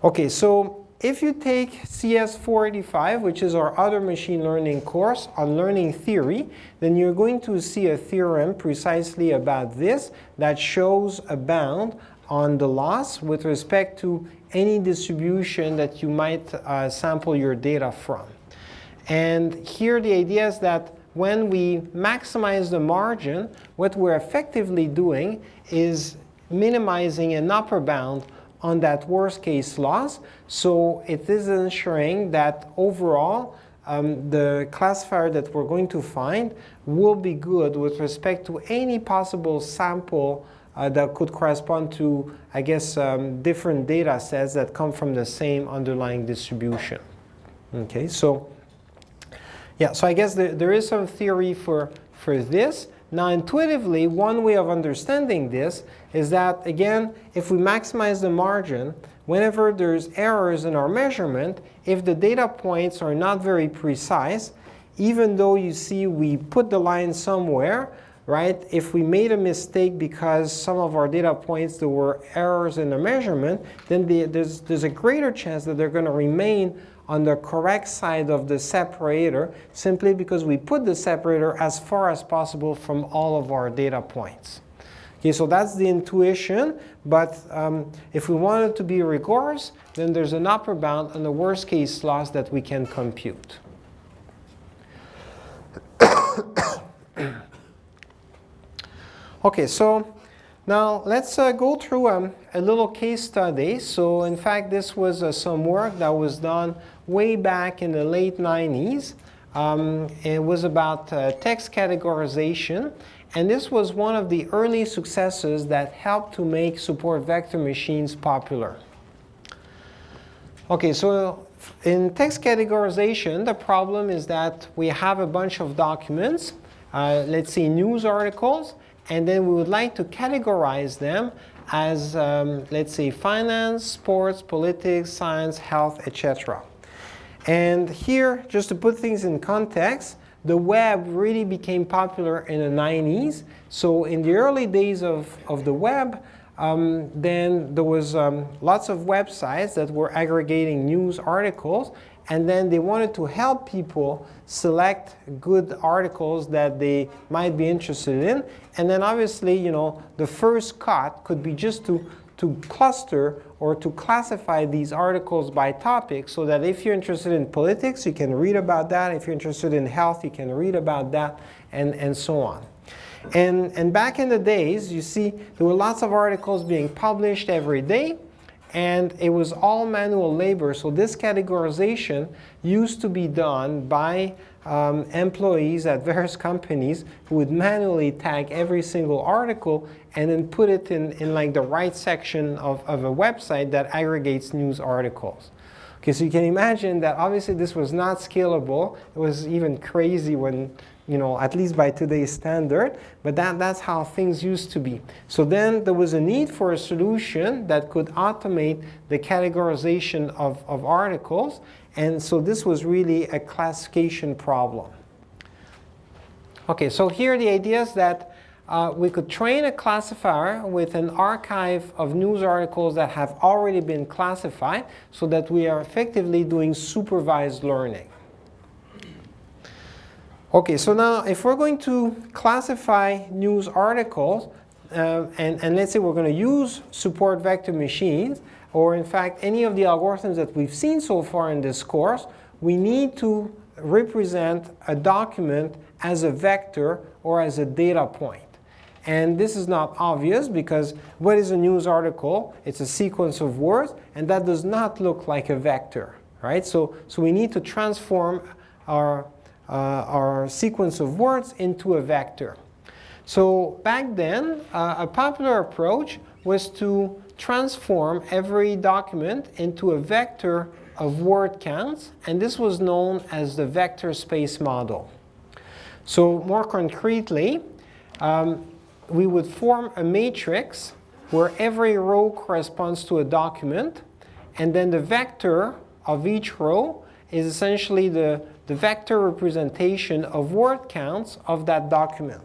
Okay, so if you take CS485, which is our other machine learning course on learning theory, then you're going to see a theorem precisely about this that shows a bound on the loss with respect to any distribution that you might sample your data from. And here the idea is that when we maximize the margin, what we're effectively doing is minimizing an upper bound on that worst case loss. So it is ensuring that overall the classifier that we're going to find will be good with respect to any possible sample that could correspond to, I guess, different data sets that come from the same underlying distribution. Okay, so yeah, so I guess there is some theory for this. Now, intuitively, one way of understanding this is that, again, if we maximize the margin, whenever there's errors in our measurement, if the data points are not very precise, even though you see we put the line somewhere, right? If we made a mistake because some of our data points there were errors in the measurement, then there's a greater chance that they're going to remain on the correct side of the separator, simply because we put the separator as far as possible from all of our data points. Okay, so that's the intuition, but if we want it to be rigorous, then there's an upper bound on the worst case loss that we can compute. Okay, so now let's go through a little case study. So in fact, this was some work that was done way back in the late 90s. It was about text categorization. And this was one of the early successes that helped to make support vector machines popular. Okay, so in text categorization, the problem is that we have a bunch of documents, let's say news articles, and then we would like to categorize them as, let's say, finance, sports, politics, science, health, etc. And here, just to put things in context, the web really became popular in the 90s. So in the early days of the web, then there was lots of websites that were aggregating news articles, and then they wanted to help people select good articles that they might be interested in. And then obviously, you know, the first cut could be just to cluster or to classify these articles by topic, so that if you're interested in politics, you can read about that. If you're interested in health, you can read about that, and so on. And back in the days, you see, there were lots of articles being published every day, and it was all manual labor. So this categorization used to be done by employees at various companies who would manually tag every single article and then put it in like the right section of a website that aggregates news articles. Okay, so you can imagine that obviously this was not scalable. It was even crazy when, you know, at least by today's standard, but that's how things used to be. So then there was a need for a solution that could automate the categorization of articles, and so this was really a classification problem. Okay, so here the idea is that we could train a classifier with an archive of news articles that have already been classified, so that we are effectively doing supervised learning. Okay, so now if we're going to classify news articles, and let's say we're going to use support vector machines, or in fact any of the algorithms that we've seen so far in this course, we need to represent a document as a vector or as a data point. And this is not obvious, because what is a news article? It's a sequence of words, and that does not look like a vector, right? So we need to transform our sequence of words into a vector. So back then, a popular approach was to transform every document into a vector of word counts, and this was known as the vector space model. So more concretely, we would form a matrix where every row corresponds to a document, and then the vector of each row is essentially the vector representation of word counts of that document.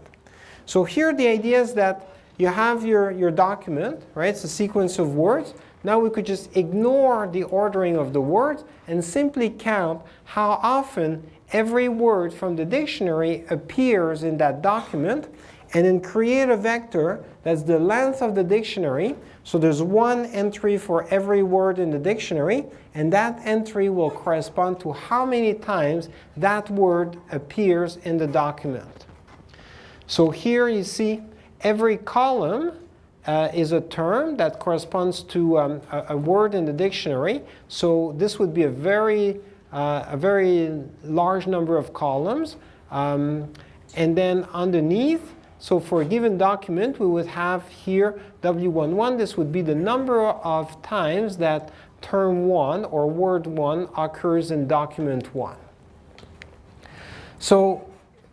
So here the idea is that you have your document, right? It's a sequence of words. Now we could just ignore the ordering of the words and simply count how often every word from the dictionary appears in that document, and then create a vector that's the length of the dictionary. So there's one entry for every word in the dictionary, and that entry will correspond to how many times that word appears in the document. So here you see every column is a term that corresponds to a word in the dictionary. So this would be a very large number of columns. And then underneath, so for a given document, we would have here W11. This would be the number of times that term 1 or word 1 occurs in document 1. So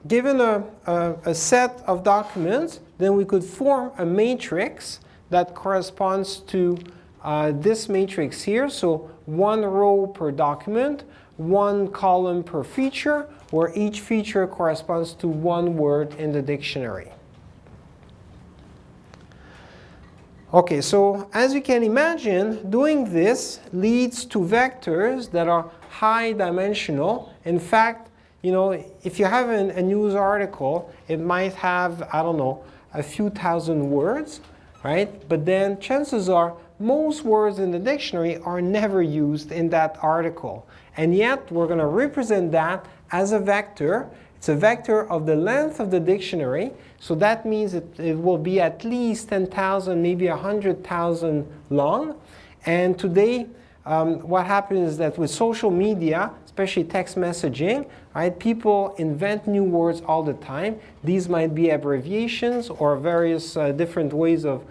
given a set of documents, then we could form a matrix that corresponds to this matrix here. So one row per document, one column per feature, where each feature corresponds to one word in the dictionary. Okay, so as you can imagine, doing this leads to vectors that are high dimensional. In fact, you know, if you have a news article, it might have, I don't know, a few thousand words, right? But then chances are most words in the dictionary are never used in that article. And yet we're going to represent that as a vector. It's a vector of the length of the dictionary. So that means it will be at least 10,000, maybe 100,000 long. And today, what happens is that with social media, especially text messaging, right, people invent new words all the time. These might be abbreviations or various different ways of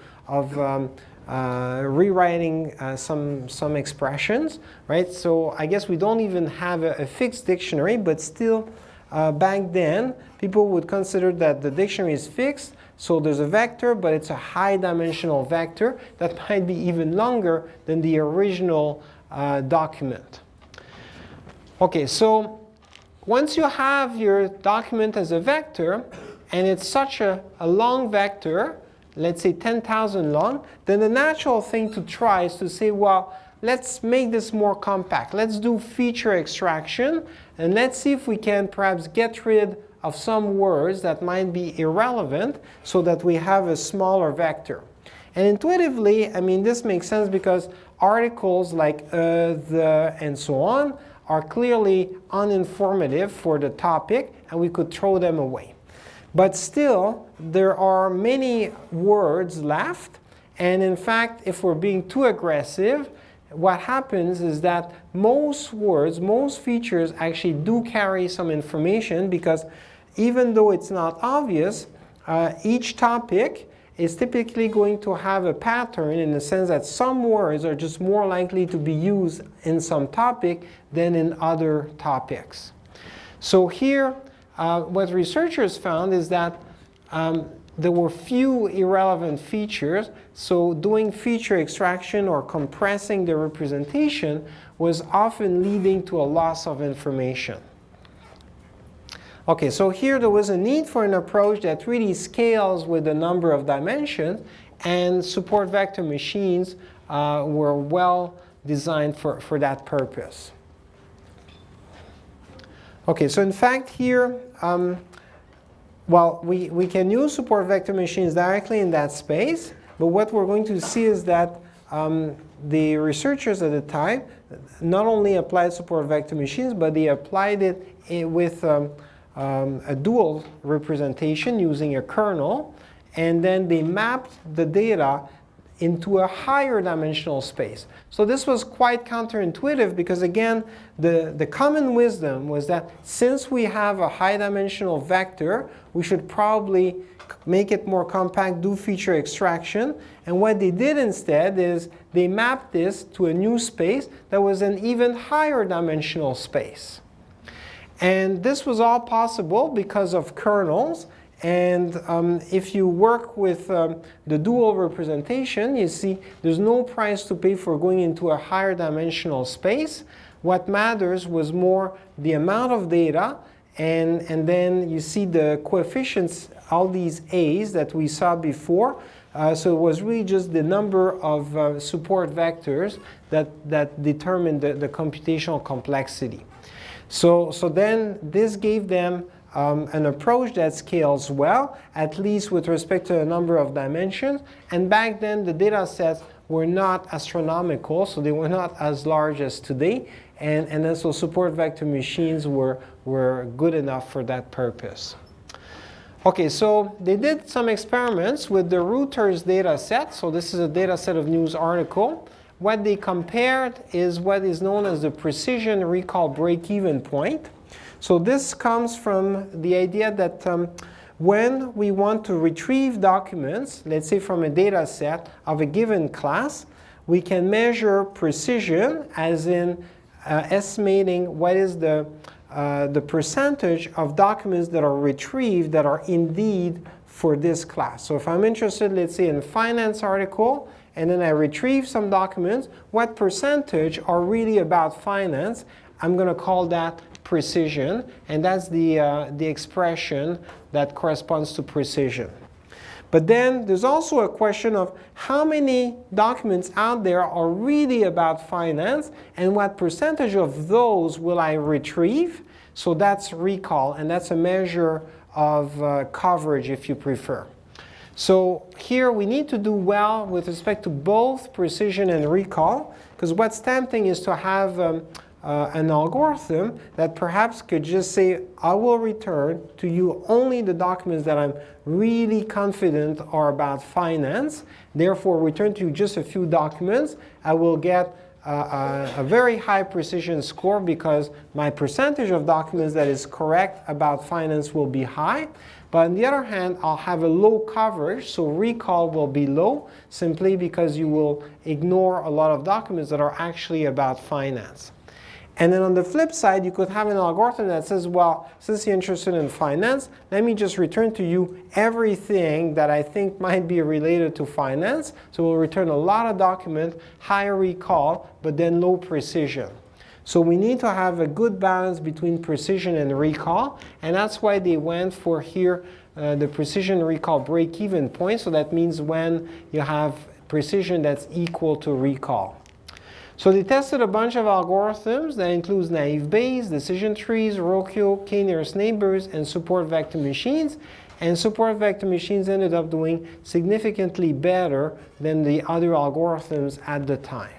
rewriting some expressions, right? So I guess we don't even have a fixed dictionary, but still back then people would consider that the dictionary is fixed. So there's a vector, but it's a high dimensional vector that might be even longer than the original document. Okay, so once you have your document as a vector, and it's such a long vector, let's say 10,000 long, then the natural thing to try is to say, well, let's make this more compact. Let's do feature extraction, and let's see if we can perhaps get rid of some words that might be irrelevant so that we have a smaller vector. And intuitively, I mean, this makes sense because articles like the, and so on are clearly uninformative for the topic, and we could throw them away. But still, there are many words left, and in fact, if we're being too aggressive, what happens is that most words, most features actually do carry some information, because even though it's not obvious, each topic is typically going to have a pattern in the sense that some words are just more likely to be used in some topic than in other topics. So here, what researchers found is that there were few irrelevant features, so doing feature extraction or compressing the representation was often leading to a loss of information. Okay, so here there was a need for an approach that really scales with the number of dimensions, and support vector machines were well designed for that purpose. Okay, so in fact here, well, we can use support vector machines directly in that space, but what we're going to see is that the researchers at the time not only applied support vector machines, but they applied it with a dual representation using a kernel, and then they mapped the data into a higher dimensional space. So this was quite counterintuitive because again, the common wisdom was that since we have a high dimensional vector, we should probably make it more compact, do feature extraction. And what they did instead is they mapped this to a new space that was an even higher dimensional space. And this was all possible because of kernels. And if you work with the dual representation, you see there's no price to pay for going into a higher dimensional space. What matters was more the amount of data, and then you see the coefficients, all these a's that we saw before. So it was really just the number of support vectors that determined the computational complexity. So then this gave them an approach that scales well, at least with respect to a number of dimensions. And back then, the data sets were not astronomical, so they were not as large as today. And then so support vector machines were good enough for that purpose. Okay, so they did some experiments with the Reuters data set. So this is a data set of news article. What they compared is what is known as the precision recall break-even point. So this comes from the idea that when we want to retrieve documents, let's say from a data set of a given class, we can measure precision, as in estimating what is the percentage of documents that are retrieved that are indeed for this class. So if I'm interested, let's say, in a finance article, and then I retrieve some documents, what percentage are really about finance? I'm going to call that precision, and that's the expression that corresponds to precision. But then there's also a question of how many documents out there are really about finance, and what percentage of those will I retrieve? So that's recall, and that's a measure of coverage, if you prefer. So here we need to do well with respect to both precision and recall, because what's tempting is to have an algorithm that perhaps could just say, I will return to you only the documents that I'm really confident are about finance. Therefore, return to you just a few documents. I will get a very high precision score because my percentage of documents that is correct about finance will be high. But on the other hand, I'll have a low coverage, so recall will be low, simply because you will ignore a lot of documents that are actually about finance. And then on the flip side, you could have an algorithm that says, well, since you're interested in finance, let me just return to you everything that I think might be related to finance. So we'll return a lot of documents, high recall, but then low precision. So we need to have a good balance between precision and recall. And that's why they went for here the precision recall break-even point. So that means when you have precision that's equal to recall. So they tested a bunch of algorithms that includes naive Bayes, decision trees, Rokio, k-nearest neighbors, and support vector machines. And support vector machines ended up doing significantly better than the other algorithms at the time.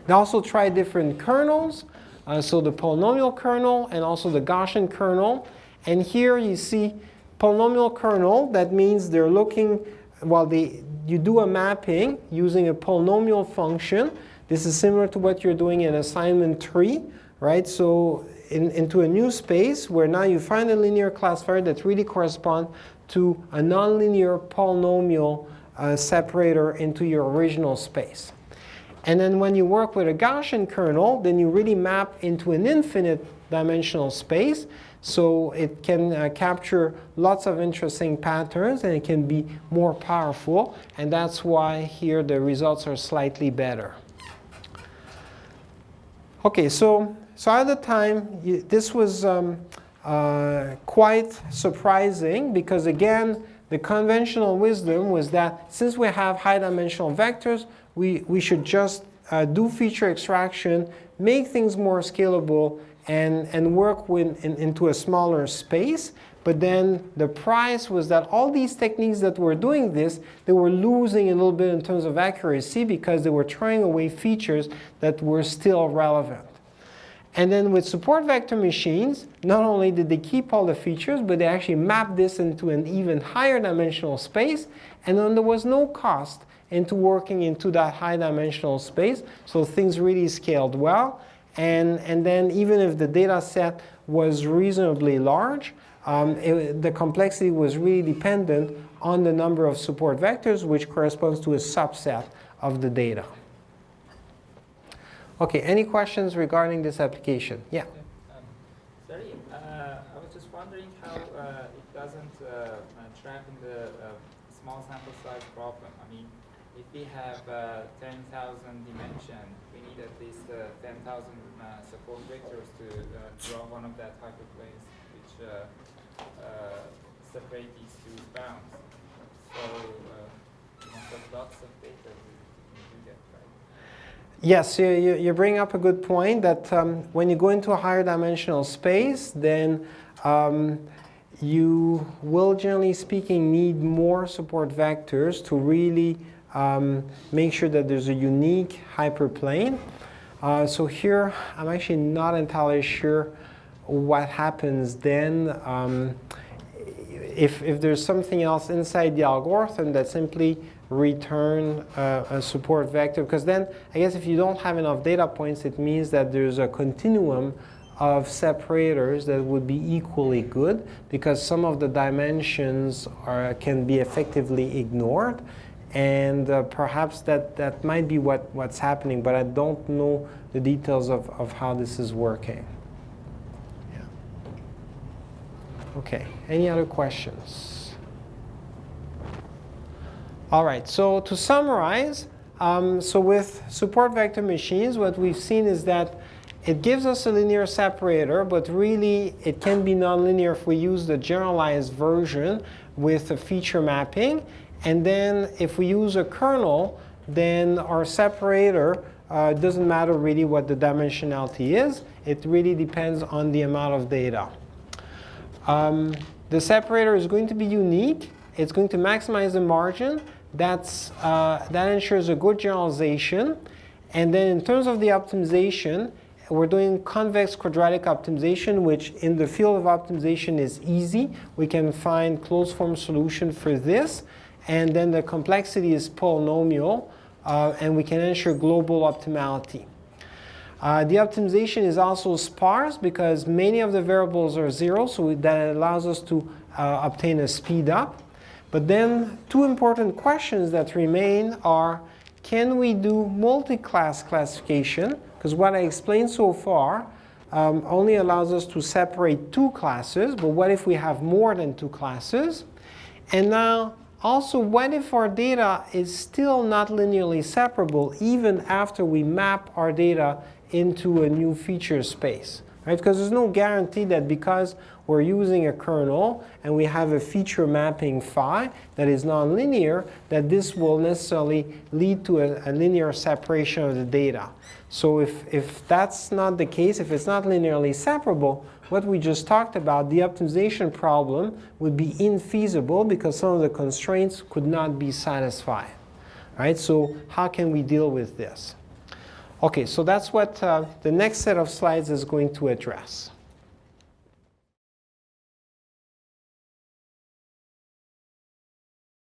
They also tried different kernels, so the polynomial kernel and also the Gaussian kernel. And here you see polynomial kernel. That means they're looking, well, you do a mapping using a polynomial function. This is similar to what you're doing in assignment 3, right? So into a new space where now you find a linear classifier that really corresponds to a nonlinear polynomial separator into your original space. And then when you work with a Gaussian kernel, then you really map into an infinite dimensional space. So it can capture lots of interesting patterns, and it can be more powerful. And that's why here the results are slightly better. Okay, so at the time, this was quite surprising because, again, the conventional wisdom was that since we have high-dimensional vectors, we should just do feature extraction, make things more scalable, and work into a smaller space. But then the price was that all these techniques that were doing this, they were losing a little bit in terms of accuracy because they were throwing away features that were still relevant. And then with support vector machines, not only did they keep all the features, but they actually mapped this into an even higher dimensional space. And then there was no cost into working into that high dimensional space. So things really scaled well. And then even if the data set was reasonably large, the complexity was really dependent on the number of support vectors, which corresponds to a subset of the data. Okay, any questions regarding this application? Yeah. Sorry, I was just wondering how it doesn't track in the small sample size problem. I mean, if we have 10,000 dimension, we need at least 10,000 support vectors to draw one of that hyperplanes, which separate these two bounds. So you must have lots of data to do that, right? Yes, you bring up a good point that when you go into a higher dimensional space, then you will, generally speaking, need more support vectors to really make sure that there's a unique hyperplane. So here, I'm actually not entirely sure what happens then if there's something else inside the algorithm that simply return a support vector, because then I guess if you don't have enough data points, it means that there's a continuum of separators that would be equally good, because some of the dimensions can be effectively ignored, and perhaps that might be what's happening, but I don't know the details of how this is working. Yeah. Okay, any other questions? All right, so to summarize, so with support vector machines, what we've seen is that it gives us a linear separator, but really it can be nonlinear if we use the generalized version with a feature mapping. And then if we use a kernel, then our separator doesn't matter really what the dimensionality is. It really depends on the amount of data. The separator is going to be unique. It's going to maximize the margin. That ensures a good generalization. And then in terms of the optimization, we're doing convex quadratic optimization, which in the field of optimization is easy. We can find closed form solution for this. And then the complexity is polynomial, and we can ensure global optimality. The optimization is also sparse because many of the variables are zero, so that allows us to obtain a speed up. But then two important questions that remain are, can we do multi-class classification? Because what I explained so far only allows us to separate two classes, but what if we have more than two classes? And now, also, what if our data is still not linearly separable even after we map our data into a new feature space? Right? Because there's no guarantee that because we're using a kernel and we have a feature mapping phi that is nonlinear, that this will necessarily lead to a linear separation of the data. So if that's not the case, if it's not linearly separable, what we just talked about, the optimization problem would be infeasible because some of the constraints could not be satisfied. Right? So how can we deal with this? Okay, so that's what the next set of slides is going to address.